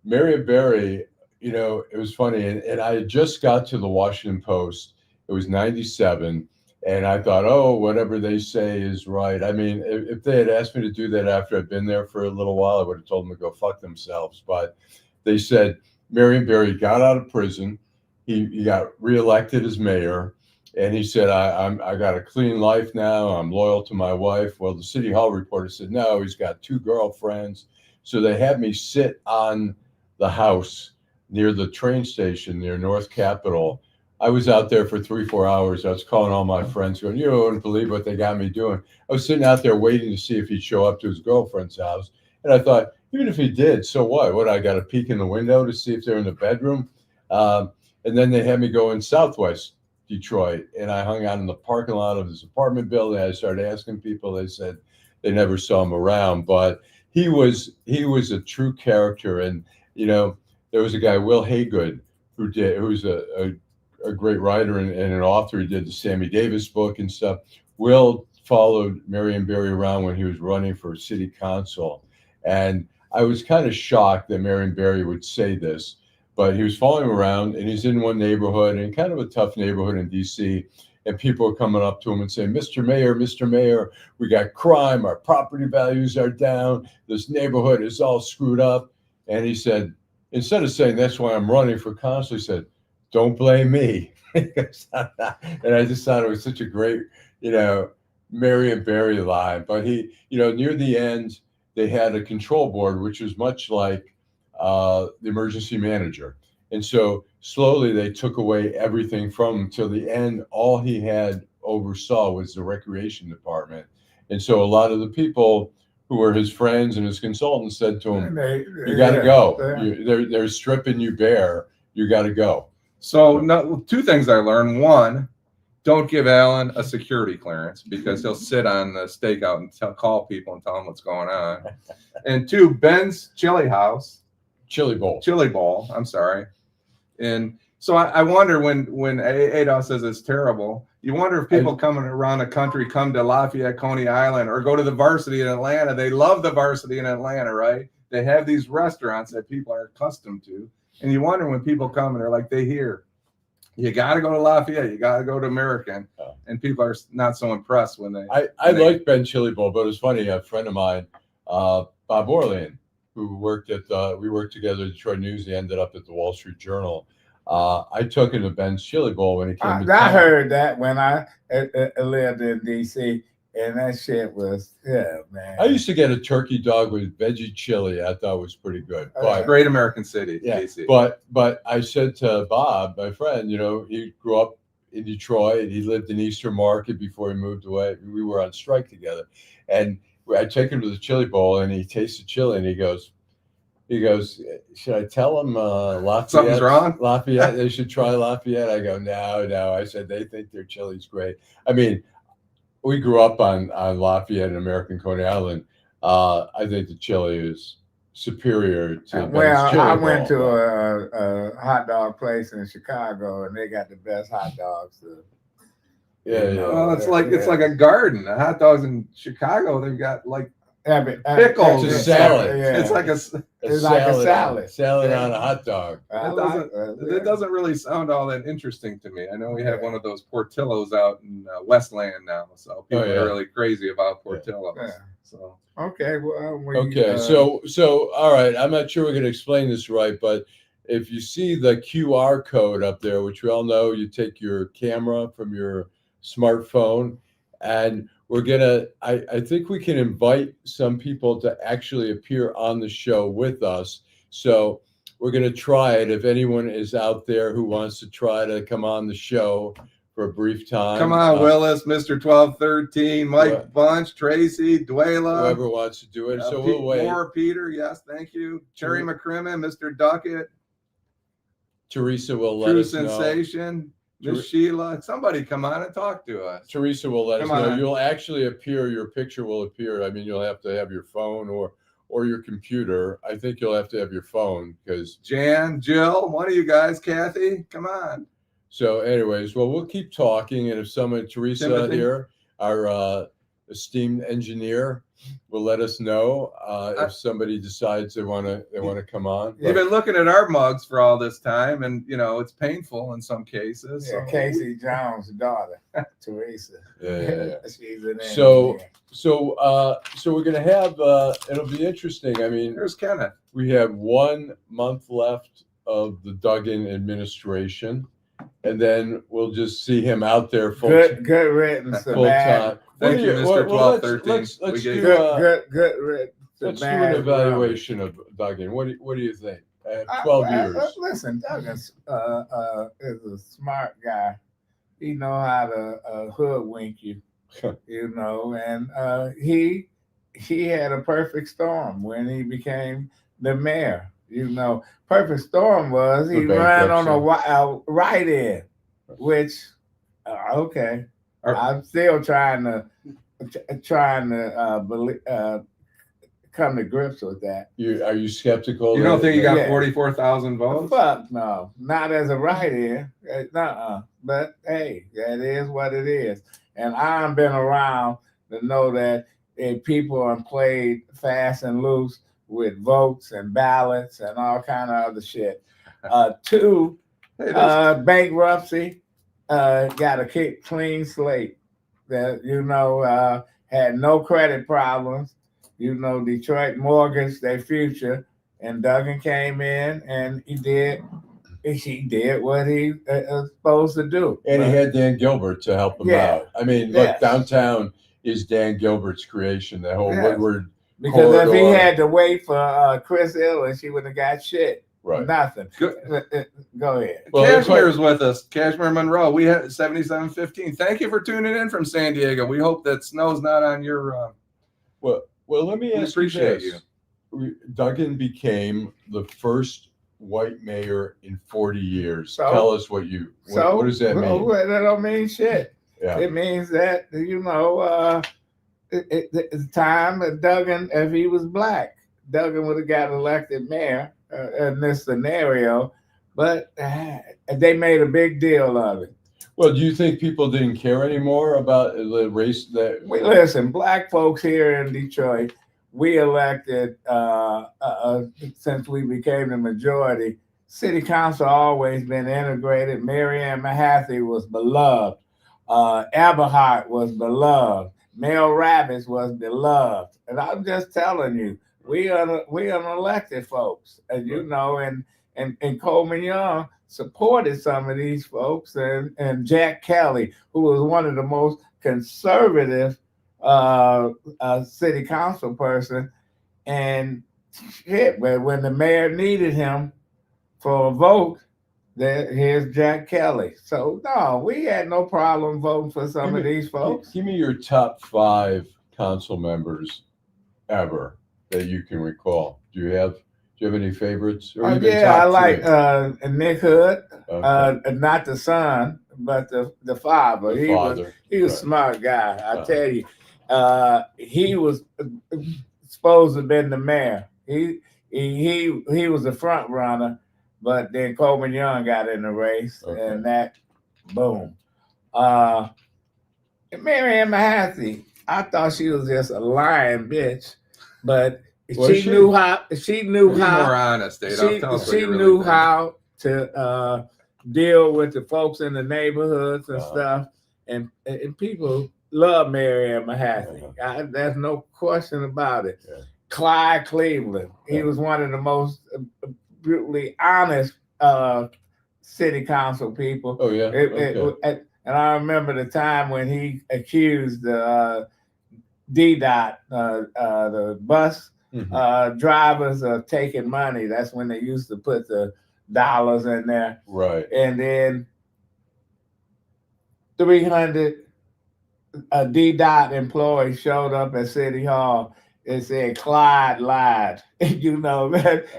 Marion Barry, you know, it was funny, and I just got to the Washington Post. It was 97. And I thought, oh, whatever they say is right. I mean, if they had asked me to do that after I'd been there for a little while, I would have told them to go fuck themselves. But they said Marion Barry got out of prison. He got reelected as mayor. And he said, I got a clean life now. I'm loyal to my wife. Well, the City Hall reporter said, no, he's got 2 girlfriends. So they had me sit on the house near the train station near North Capitol. I was out there for 3-4 hours. I was calling all my friends going, you wouldn't believe what they got me doing. I was sitting out there waiting to see if he'd show up to his girlfriend's house. And I thought, even if he did, so what? What, I got to peek in the window to see if they're in the bedroom? And then they had me go in Southwest Detroit. And I hung out in the parking lot of his apartment building. I started asking people. They said they never saw him around. But he was a true character. And, you know, there was a guy, Will Haygood, who's a great writer and an author. He did the Sammy Davis book and stuff. Will followed Marion Barry around when he was running for city council. And I was kind of shocked that Marion Barry would say this, but he was following him around, and he's in one neighborhood, and kind of a tough neighborhood in DC. And people are coming up to him and saying, Mr. Mayor, we got crime. Our property values are down. This neighborhood is all screwed up. And he said, instead of saying, that's why I'm running for council, he said, don't blame me. And I just thought it was such a great, you know, Marion Barry line. But he, you know, near the end, they had a control board, which was much like the emergency manager. And so slowly they took away everything from him till the end. All he had oversaw was the recreation department. And so a lot of the people who were his friends and his consultants said to him, you got to go. They're stripping you bare. You got to go.
So no, 2 things I learned. 1, don't give Allan a security clearance because he'll sit on the stakeout and call people and tell them what's going on. And 2, Ben's chili bowl. I'm sorry. And so I wonder when Adolph says it's terrible, you wonder if people coming around the country come to Lafayette, Coney Island, or go to the Varsity in Atlanta. They love the Varsity in Atlanta, right? They have these restaurants that people are accustomed to. And you wonder when people come and they're like, they hear, you got to go to Lafayette, you got to go to American. And people are not so impressed when they.
I like Ben Chili Bowl, but it was funny. A friend of mine, Bob Orlean, who worked at, we worked together at Detroit News. He ended up at the Wall Street Journal. I took him to Ben's Chili Bowl when he came to town.
I heard that when I lived in D.C., and that shit was, yeah, man.
I used to get a turkey dog with veggie chili. I thought was pretty good. But,
great American city,
yeah,
DC.
But I said to Bob, my friend, you know, he grew up in Detroit. He lived in Eastern Market before he moved away. We were on strike together. And I take him to the chili bowl, and he tastes the chili, and he goes, should I tell him Lafayette?
Something's wrong?
Lafayette, they should try Lafayette. I go, no. I said, they think their chili's great. I mean, we grew up on Lafayette and American Coney Island. I think the chili is superior to
well,
chili
I
bowl.
went to a hot dog place in Chicago, and they got the best hot dogs.
Yeah.
Well, it's like a garden. The hot dogs in Chicago, they've got like pickles.
It's a salad.
Yeah.
It's like a
salad.
Salad on a hot dog.
It doesn't really sound all that interesting to me. I know we have one of those Portillos out in Westland now, so people are really crazy about Portillos.
Yeah.
So
okay,
so all right. I'm not sure we can explain this right, but if you see the QR code up there, which we all know, you take your camera from your smartphone, and we're gonna. I think we can invite some people to actually appear on the show with us. So we're gonna try it. If anyone is out there who wants to try to come on the show for a brief time,
come on, Willis, Mr. 1213, Mike Bunch, Tracy, Dwayla,
whoever wants to do it. So we'll wait.
More Peter, yes, thank you. Cherry McCrimmon, Mr. Duckett,
Teresa will let us know.
True Sensation. Miss Sheila, somebody come on and talk to us.
Teresa will let us
Come
know.
on.
You'll actually appear. Your picture will appear. I mean, you'll have to have your phone or your computer. I think you'll have to have your phone because.
Jan, Jill, one of you guys, Kathy, come on.
So, anyways, well, we'll keep talking, and if someone, Teresa
Timothy?
here, our esteemed engineer, will let us know if somebody decides they want to come on.
You've been looking at our mugs for all this time, and you know it's painful in some cases.
Yeah,
So.
Casey Jones' daughter, Teresa.
Yeah.
She's an
So
engineer.
so we're gonna have. It'll be interesting. I mean,
There's Kenneth.
we have 1 month left of the Duggan administration, and then we'll just see him out there full
Good riddance to
full
bad.
time.
Thank you, Mr. 1213.
Let's
We
do
gave-
Good riddance to
let's do
bad
an evaluation of Duggan. What do you think? 12 years.
Listen, Duggan is a smart guy. He know how to hoodwink you, you know, and he had a perfect storm when he became the mayor. You know, perfect storm was he
The
ran on
bankruptcy.
a write-in, which okay. I'm still trying to believe, come to grips with that.
Are you skeptical?
You don't think he got
Yeah.
44,000 votes?
Fuck no, not as a write-in. But hey, that is what it is. And I've been around to know that people are played fast and loose with votes and ballots and all kind of other shit. Two,
Hey, there's-
bankruptcy, got a clean slate. That had no credit problems. Detroit mortgaged their future, and Duggan came in and he did what he was supposed to do.
And he had Dan Gilbert to help him
Yeah.
out. I mean,
Yes.
look, downtown is Dan Gilbert's creation. The whole
Yes.
Woodward,
Because if he
corridor.
had to wait for Chris Illich, he wouldn't have got shit.
right?
Nothing.
Good.
Go ahead.
Well, that's
Cashmere's with us. Cashmere Monroe. We had 7715. Thank you for tuning in from San Diego. We hope that snow's not on your.
Well, let me
We
ask
appreciate
you this. Duggan became the first white mayor in 40 years.
So-
Tell us what does that mean?
That don't mean shit.
Yeah.
It means that it's time that Duggan, if he was black, Duggan would have got elected mayor in this scenario, but they made a big deal of it.
Well, do you think people didn't care anymore about the race
Listen, black folks here in Detroit, we elected since we became the majority. City council always been integrated. Mary Ann Mahaffey was beloved. Eberhart was beloved. Mel Rabbits was beloved. And I'm just telling you, we are elected folks, and and Coleman Young supported some of these folks, and Jack Kelly, who was one of the most conservative city council person, and shit. But when the mayor needed him for a vote, here's Jack Kelly. So no, we had no problem voting for some of these folks.
Give me your top 5 council members ever that you can recall. Do you have any favorites? Or even
Yeah, I
top
like
3?
Nick Hood,
Okay.
not the son, but the father.
The father.
He was a
Right.
smart guy. I
Uh-huh.
tell you, he was supposed to have been the mayor. He was a front runner, but then Coleman Young got in the race,
Okay.
and that boom. Mary Ann Mahaffey, I thought she was just a lying bitch, but she knew how. She knew
Be
how.
more honest, Adolph. Tell us what
She
you really
knew
think.
how to deal with the folks in the neighborhoods and stuff, and people love Mary Ann Mahaffey. There's no question about it.
Yeah.
Clyde Cleveland, he was one of the most brutally honest city council people.
Oh yeah. Okay.
And I remember the time when he accused DDOT, the bus drivers of taking money. That's when they used to put the dollars in there.
Right.
And then 300 DDOT employees showed up at City Hall It said Clyde lied. You know,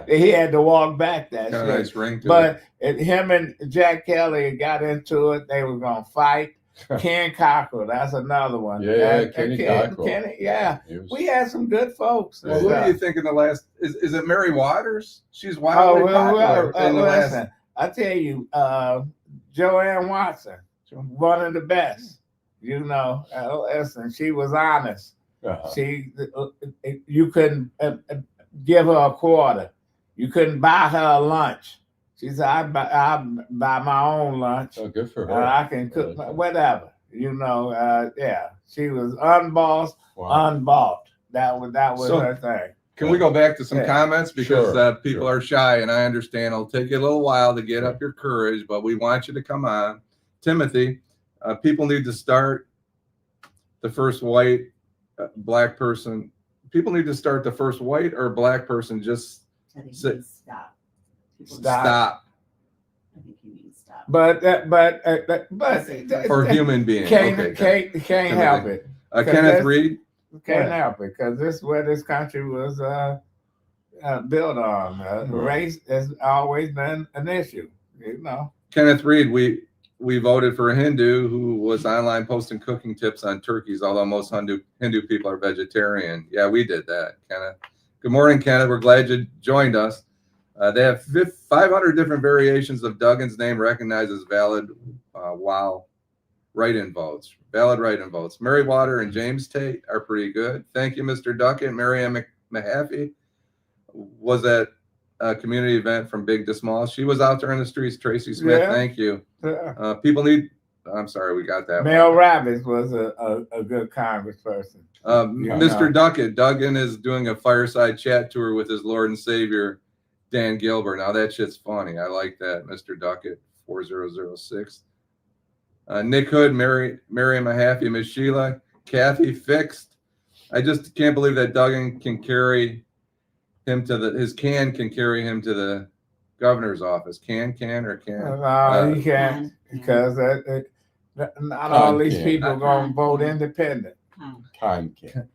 he had to walk back that
Got a
shit.
nice ring to it.
But him and Jack Kelly got into it. They were gonna fight. Ken Cockrell, that's another one.
Kenny Cockrell.
Kenny, yeah.
He was-
We had some good folks.
Well, who do you think in the last is it Mary Waters? She's wildly popular in the last.
Listen, I tell you, Joanne Watson, one of the best. You know, listen, she was honest.
Uh-huh.
You couldn't give her a quarter. You couldn't buy her a lunch. She said, I buy my own lunch.
Oh, good for her.
I can cook whatever. You know, yeah. She was unbossed,
Wow.
unbought. That was
So-
her thing.
Can we go back to some
Yeah.
comments because
Sure,
people
sure.
are shy, and I understand it'll take you a little while to get up your courage, but we want you to come on. Timothy, people need to start the first white black person. People need to start the first white or black person. Just
Stop. People
Stop.
I think you mean stop.
But
for human being.
can't
Okay,
help it.
Kenneth Reed.
Can't help it because this is where this country was built on. Race has always been an issue. You know.
Kenneth Reed, we voted for a Hindu who was online posting cooking tips on turkeys, although most Hindu people are vegetarian. Yeah, we did that, Kenneth. Good morning, Kenneth. We're glad you joined us. They have 500 different variations of Duggan's name recognized as valid while write-in votes. Valid write-in votes. Mary Water and James Tate are pretty good. Thank you, Mr. Duckett. Mary Ann Mahaffey was at a community event from big to small. She was out there in the streets. Tracy Smith,
Yeah.
thank you. People need. I'm sorry, we got that.
Mel
one.
Rabbit was a good congressperson.
Mr. Duckett, Duggan is doing a fireside chat tour with his Lord and Savior, Dan Gilbert. Now that shit's funny. I like that, Mr. Duckett, 4006. Nick Hood, Mary Mahaffey, Miss Sheila, Kathy Fixed. I just can't believe that Duggan can carry him to his can carry him to the governor's office. Can or can?
He can't because not all these
Can.
people are going to vote independent.
Con can.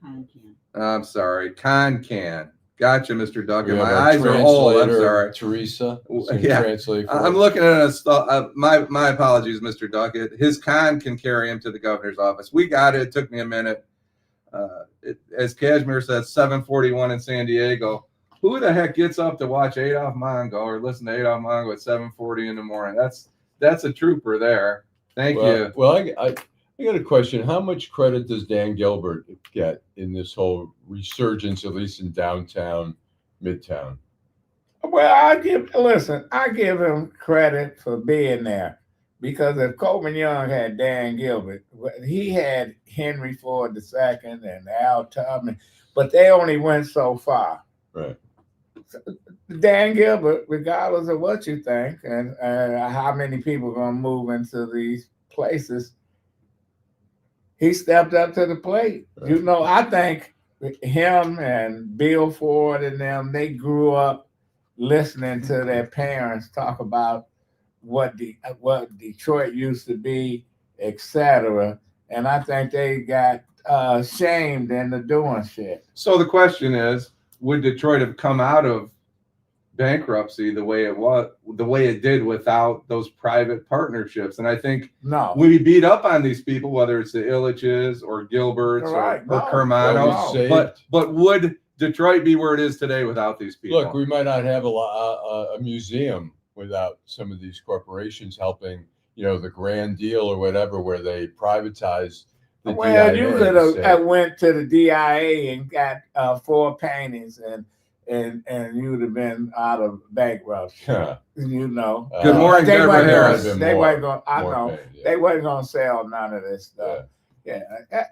I'm sorry, can. Gotcha, Mr. Duggan.
We have
My
our
eyes are old. I'm
translator,
sorry.
Teresa.
Yeah.
Translate for
I'm
us.
looking at my apologies, Mr. Duckett. His con can carry him to the governor's office. We got it. It took me a minute. As Kashmir says, 7:41 in San Diego. Who the heck gets up to watch Adolph Mongo or listen to Adolph Mongo at 7:40 in the morning? That's a trooper there. Thank you.
Well, I got a question. How much credit does Dan Gilbert get in this whole resurgence, at least in downtown, Midtown?
Well, I give him credit for being there because if Coleman Young had Dan Gilbert, he had Henry Ford II and Al Tubman, but they only went so far.
Right.
Dan Gilbert, regardless of what you think and how many people are going to move into these places, he stepped up to the plate.
Right.
You know, I think him and Bill Ford and them, they grew up listening to their parents talk about what Detroit used to be, etc. And I think they got shamed into doing shit.
So the question is, would Detroit have come out of bankruptcy the way it did without those private partnerships? And I think
No.
we beat up on these people, whether it's the Illiches or Gilberts
Right.
or
No.
Kermano.
Well, we saved-
But would Detroit be where it is today without these people?
Look, we might not have a museum without some of these corporations helping, the Grand Deal or whatever, where they privatize the
Well,
DIA.
you could
say.
have went to the DIA and got 4 paintings and you would have been out of bankruptcy.
Huh.
You know.
Good morning,
They
Deborah
wasn't gonna-
Harris.
They weren't going. I
More
know.
pain, yeah.
They wasn't going to sell none of this stuff. Yeah.
But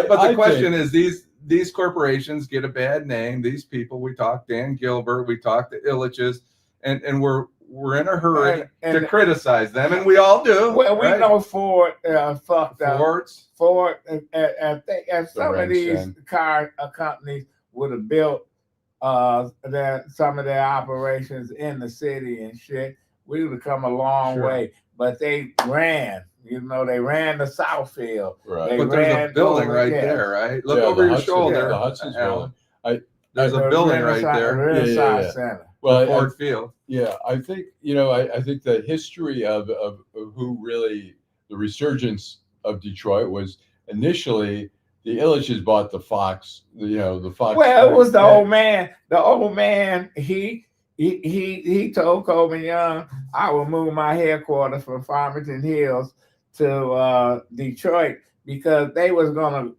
the
I
question
think-
is, these corporations get a bad name. These people, we talked Dan Gilbert, we talked the Illiches, and we're in a hurry
And-
to criticize them, and we all do.
Well, we
right?
know Ford fucked up.
Fords.
Ford, if some of these
Rank
car companies would have built some of their operations in the city and shit, we would have come a long
Sure.
way. But they ran. You know, they ran the Southfield.
Right.
They
But there's a
ran
building
over-
right
yeah.
there, right? Look
Yeah,
over
the
your
Hudson-
shoulder.
The Hudson's
Alan.
building.
There's a
The
building right
Renaissance-
there.
Renaissance
Yeah.
Center.
Well,
Ford Field.
yeah, I think, I think the history of who really, the resurgence of Detroit was initially the Illiches bought the Fox, the Fox.
Well, it was the
Yeah.
old man. The old man, he told Coleman Young, I will move my headquarters from Farmington Hills to Detroit because they was gonna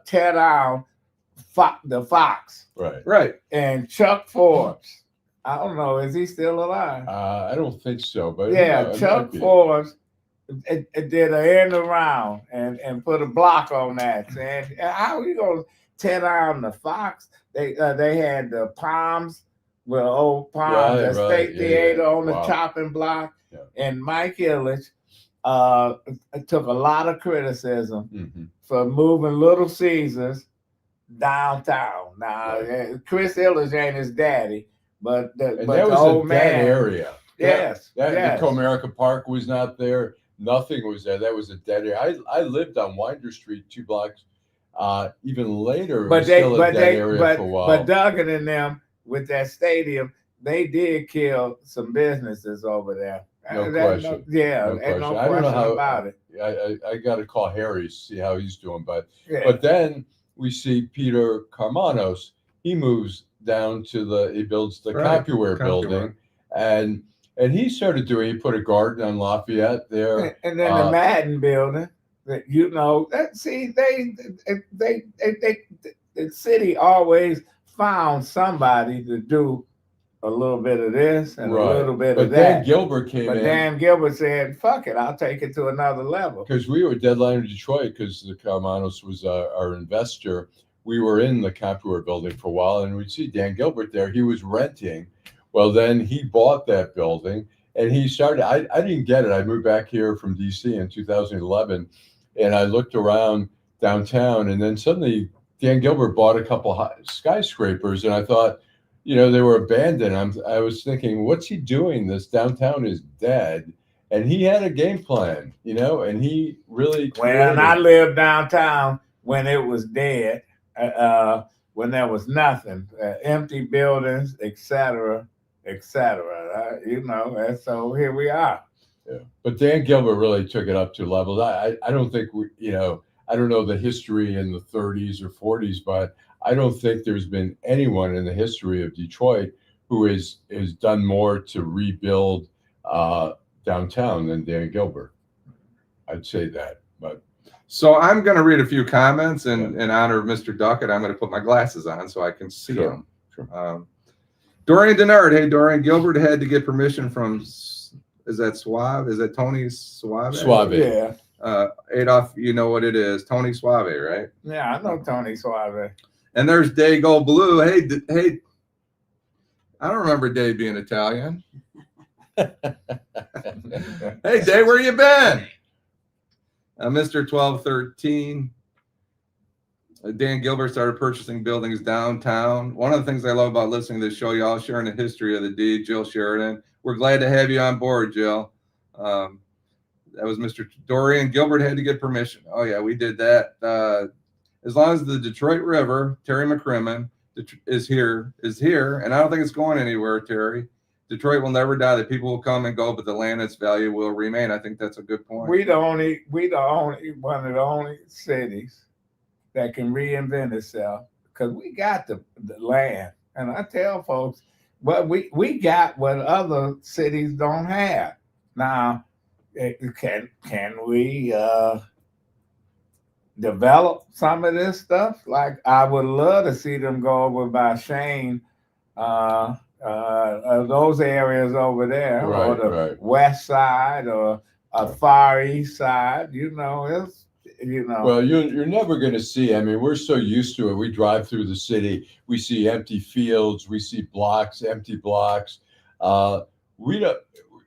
tear down the Fox.
Right.
Right.
And Chuck Forbes, I don't know, is he still alive?
I don't think so, but
Yeah,
it
Chuck
might be.
Forbes it did an end around and put a block on that. And how are you gonna tear down the Fox? They had the Palms, old Palms,
Right,
the
right.
State
Yeah,
Theater
yeah.
on the
Wow.
chopping block.
Yeah.
And Mike Illich took a lot of criticism
Mhm.
for moving Little Caesars downtown. Now, Chris Illich ain't his daddy, but
And
but
that
the
was
old
a dead
man.
area.
Yes,
The
yes.
Comerica Park was not there. Nothing was there. That was a dead area. I lived on Winder Street, 2 blocks. Even later, it was still a dead area for a while.
But Duggan and them with that stadium, they did kill some businesses over there.
No question.
Yeah,
No
ain't no
question. I don't know
question
how-
about it.
I got to call Harry, see how he's doing. But
Yeah.
then we see Peter Carmanos. He moves down to he builds the
Right,
CompuWare building, and he started doing. He put a garden on Lafayette there.
And then the Madden building, that the city always found somebody to do a little bit of this and
Right.
a little bit
But
of
Dan
that.
Gilbert came
But
in.
Dan Gilbert said, "Fuck it, I'll take it to another level."
Because we were deadline in Detroit, because the Carmanos was our investor. We were in the CompuWare building for a while, and we'd see Dan Gilbert there. He was renting. Well, then he bought that building, and he started. I didn't get it. I moved back here from DC in 2011, and I looked around downtown, and then suddenly Dan Gilbert bought a couple skyscrapers, and I thought, they were abandoned. I was thinking, what's he doing? This downtown is dead. And he had a game plan, and he really.
Well, and I lived downtown when it was dead, when there was nothing, empty buildings, etc., etc. And so here we are.
Yeah. But Dan Gilbert really took it up to levels. I don't think I don't know the history in the 30s or 40s, but I don't think there's been anyone in the history of Detroit who has done more to rebuild downtown than Dan Gilbert. I'd say that, but.
So I'm going to read a few comments in honor of Mr. Duckett. I'm going to put my glasses on so I can see them.
Sure.
Dorian Denard. Hey, Dorian Gilbert had to get permission from, is that Suave? Is that Tony Suave?
Suave.
Yeah.
Adolph, you know what it is. Tony Suave, right?
Yeah, I know Tony Suave.
And there's Dago Blue. Hey, I don't remember Dave being Italian. Hey, Dave, where you been? Mr. 1213. Dan Gilbert started purchasing buildings downtown. One of the things I love about listening to this show, y'all sharing the history of the deed. Jill Sheridan. We're glad to have you on board, Jill. That was Mr. Dorian Gilbert had to get permission. Oh, yeah, we did that. As long as the Detroit River, Terry McCrimmon, is here, and I don't think it's going anywhere, Terry. Detroit will never die. The people will come and go, but the land, its value will remain. I think that's a good point.
We the only one of the only cities that can reinvent itself because we got the land. And I tell folks, well, we got what other cities don't have. Now, can we develop some of this stuff? Like I would love to see them go over by Shane, those areas over there,
Right,
or the
right.
west side, or a far east side.
Well, you're never going to see. I mean, we're so used to it. We drive through the city, we see empty fields, we see empty blocks. We don't.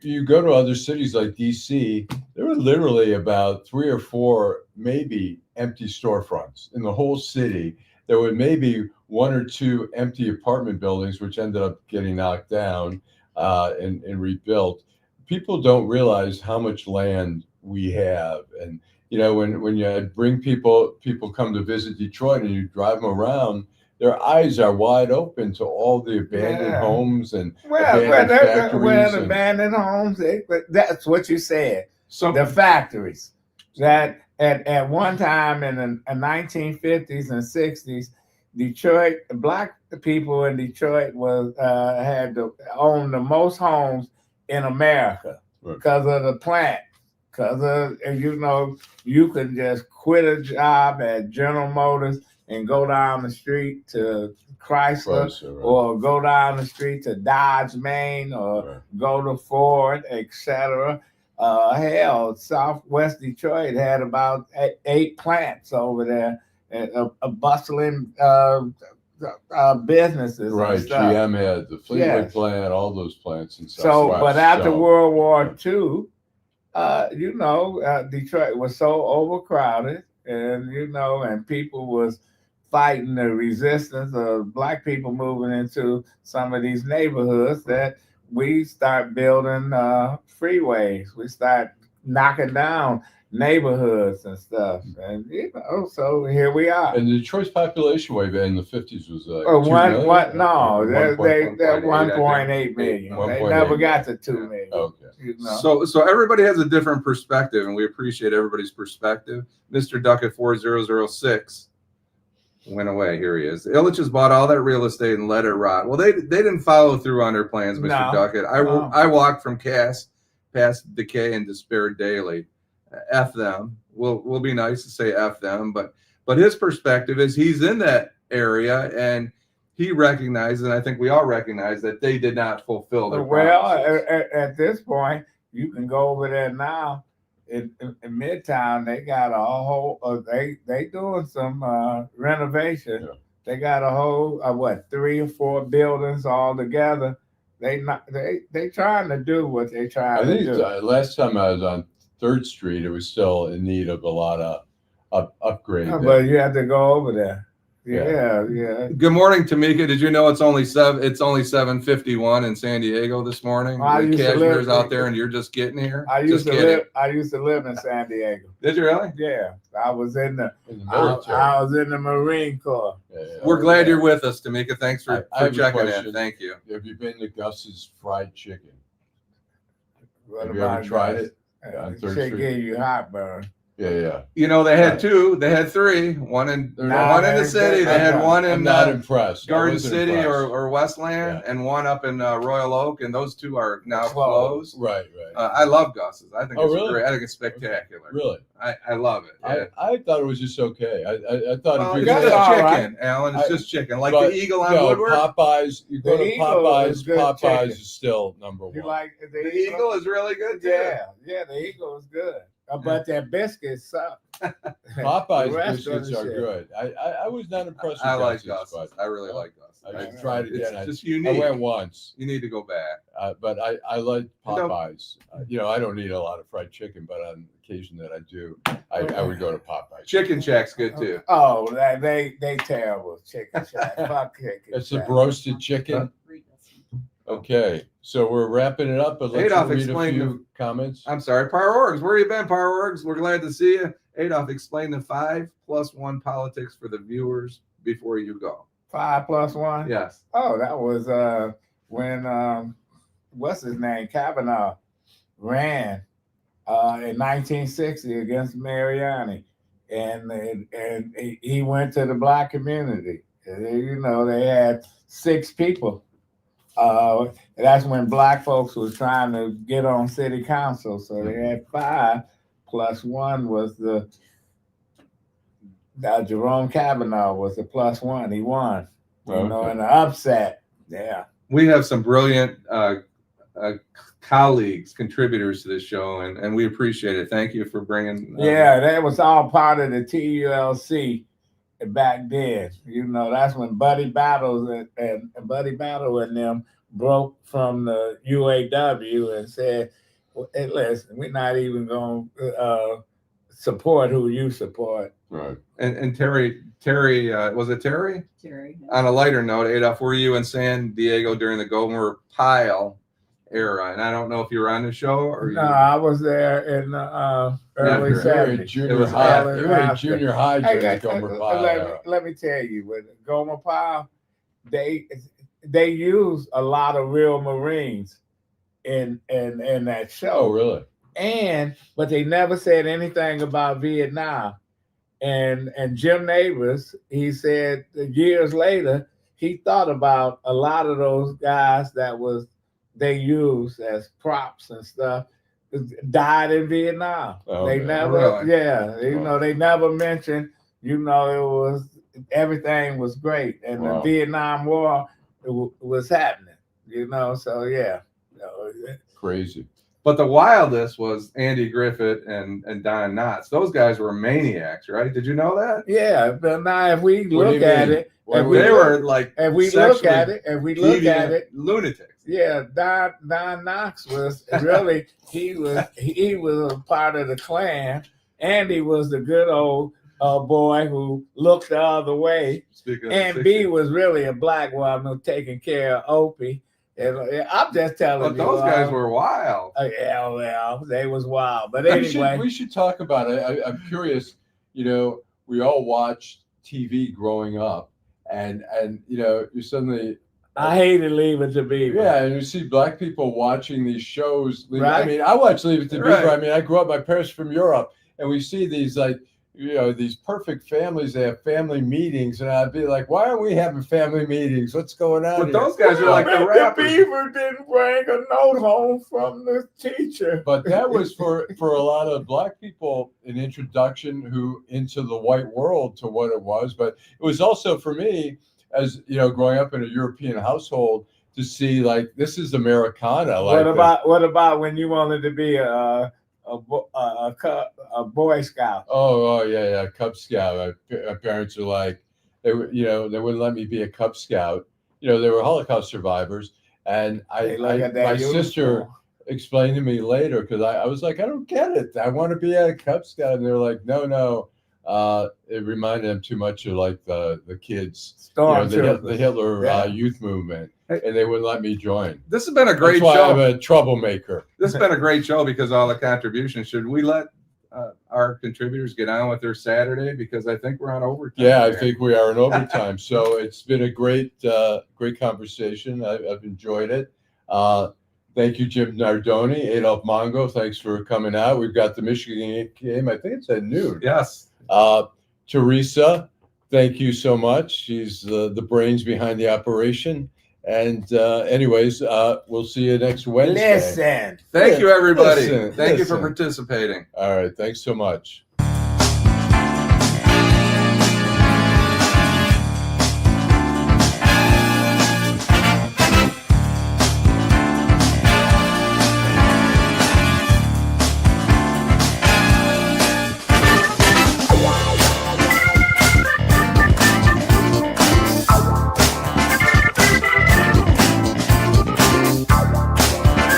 You go to other cities like DC, there were literally about 3 or 4 maybe empty storefronts in the whole city. There were maybe 1 or 2 empty apartment buildings, which ended up getting knocked down and rebuilt. People don't realize how much land we have. And when you bring people come to visit Detroit and you drive them around, their eyes are wide open to all the abandoned homes and abandoned factories.
Abandoned homes. But that's what you said.
So
The factories that at one time in the 1950s and 60s, Detroit, black people in Detroit owned the most homes in America because of the plant. Because of, you could just quit a job at General Motors and go down the street to Chrysler, or go down the street to Dodge, Maine, or go to Ford, etc. Hell, Southwest Detroit had about 8 plants over there, a bustling businesses.
Right,
and stuff.
GM had the Fleetwood plant, all those plants and stuff.
But after World War II, Detroit was so overcrowded, and and people was fighting the resistance of black people moving into some of these neighborhoods, that we start building freeways. We start knocking down neighborhoods and stuff, and so here we are.
And Detroit's population wave in the 50s was like
1.8 million. They never got to 2 million.
Okay.
So everybody has a different perspective, and we appreciate everybody's perspective. Mr. Duckett 4006 went away. Here he is. The Illiches bought all that real estate and let it rot. Well, they didn't follow through on their plans, Mr. Duckett. I walked from Cass past decay and despair daily. F them. We'll be nice to say F them, but his perspective is he's in that area and he recognizes, and I think we all recognize, that they did not fulfill their promises.
At this point, you can go over there now in Midtown. They got a whole they doing some renovation. Yeah. They got a whole 3 or 4 buildings all together. They trying to do what they trying to do.
Last time I was on 3rd Street, it was still in need of a lot of upgrade.
But you have to go over there. Yeah.
Good morning, Tamika. Did you know it's only 7:51 in San Diego this morning? The cashmere's out there, and you're just getting here.
I used to live in San Diego.
Did you really?
Yeah, I was in the
military.
I was in the Marine Corps.
Yeah.
We're glad you're with us, Tamika. Thanks for checking in. Thank you.
Have you been to Gus's Fried Chicken?
What
Have you ever tried it?
They gave you heartburn.
Yeah.
They had 2. They had 3. One in the city. They had one in
I'm not impressed.
Garden City or Westland, and one up in Royal Oak, and those 2 are now closed.
Right.
I love Gus's. I think it's
really?
great. I think it's spectacular.
Really?
I love it. Yeah.
I thought it was just okay. I thought
it's just chicken, Allan. It's just chicken, like the Eagle on Woodward.
Popeyes. You go to Popeyes. Popeyes is still number 1.
You like
the Eagle is really good too.
Yeah, the Eagle is good. But that biscuits suck.
Popeyes biscuits are good. I was not impressed with
I like Gus's. I really like Gus's.
I tried it again.
It's just unique.
I went once.
You need to go back.
But I like Popeyes. I don't eat a lot of fried chicken, but on occasion that I do, I would go to Popeyes.
Chicken Shack's good too.
Oh, they terrible. Chicken Shack. Fuck Chicken Shack.
It's a roasted chicken. Okay, so we're wrapping it up, but let's read a few comments.
I'm sorry, Power Orgs. Where you been, Power Orgs? We're glad to see you. Adolph, explain the 5+1 politics for the viewers before you go.
5+1?
Yes.
Oh, that was when what's his name? Kavanaugh ran in 1960 against Mariani, and he went to the black community. They had 6 people. That's when black folks was trying to get on city council, so they had 5 plus 1 was the Jerome Kavanaugh was the +1. He won, in the upset. Yeah,
we have some brilliant colleagues, contributors to this show, and we appreciate it. Thank you for bringing.
That was all part of the TULC. Back then, that's when Buddy Battles and Buddy Battle and them broke from the UAW and said, "Hey, listen, we're not even going to support who you support."
Right.
And Terry, was it Terry?
Terry.
On a lighter note, Adolph, were you in San Diego during the Gomer Pyle era. And I don't know if you were on the show or
No, I was there in early
After.
You were in
70s.
junior
It was
high.
after.
You were in junior high
Hey,
during the
guys,
Gomer Pyle era.
let me tell you, with Gomer Pyle, they used a lot of real Marines in that show.
Oh, really?
But they never said anything about Vietnam. And Jim Neighbors, he said years later, he thought about a lot of those guys they used as props and stuff died in Vietnam.
Oh,
they
man.
never,
Really?
yeah,
Wow.
they never mentioned, it was everything was great, and
Wow.
the Vietnam War was happening, so yeah.
Crazy.
But the wildest was Andy Griffith and Don Knotts. Those guys were maniacs, right? Did you know that?
Yeah, but now if we
What do you
look at
mean?
it,
What
if
do
we
They
look-
were like
if we look at it,
deviant lunatics.
yeah, Don Knox was really he was a part of the Klan. Andy was the good old boy who looked the other way,
Speaking of
and
the
B
60s.
was really a black woman taking care of Opie. And I'm just telling
But
you,
those guys were wild.
yeah, well, they was wild. But
We should,
anyway,
we should talk about it. I'm curious. We all watched TV growing up, and you suddenly.
I hated Leave It to Beaver.
Yeah, and you see black people watching these shows. I
Right.
mean, I watched Leave It to Beaver.
Right.
I mean, I grew up. My parents from Europe, and we see these these perfect families. They have family meetings, and I'd be like, "Why aren't we having family meetings? What's going on?"
But
here?
those guys are like the
The
rappers.
Beaver didn't bring a note home from the teacher.
But that was for a lot of black people an introduction into the white world to what it was. But it was also for me, as growing up in a European household, to see like this is Americana. Like
What about when you wanted to be a Boy Scout?
Oh yeah, Cub Scout. My parents are like, they wouldn't let me be a Cub Scout. They were Holocaust survivors, and my sister explained to me later, because I was like, I don't get it. I want to be a Cub Scout, and they're like, no. It reminded them too much of like the kids, the Hitler youth movement, and they wouldn't let me join.
This has been a great
That's why
show.
I'm a troublemaker.
This has been a great show because of all the contributions. Should we let our contributors get on with their Saturday? Because I think we're on overtime.
Yeah, I
here.
think we are in overtime. So it's been a great conversation. I've enjoyed it. Thank you, Jim Nardone, Adolph Mongo. Thanks for coming out. We've got the Michigan game. I think it's at noon.
Yes.
Teresa, thank you so much. She's the brains behind the operation. And anyways, we'll see you next Wednesday.
Listen.
Thank you, everybody.
Listen.
Thank you for participating.
All right. Thanks so much.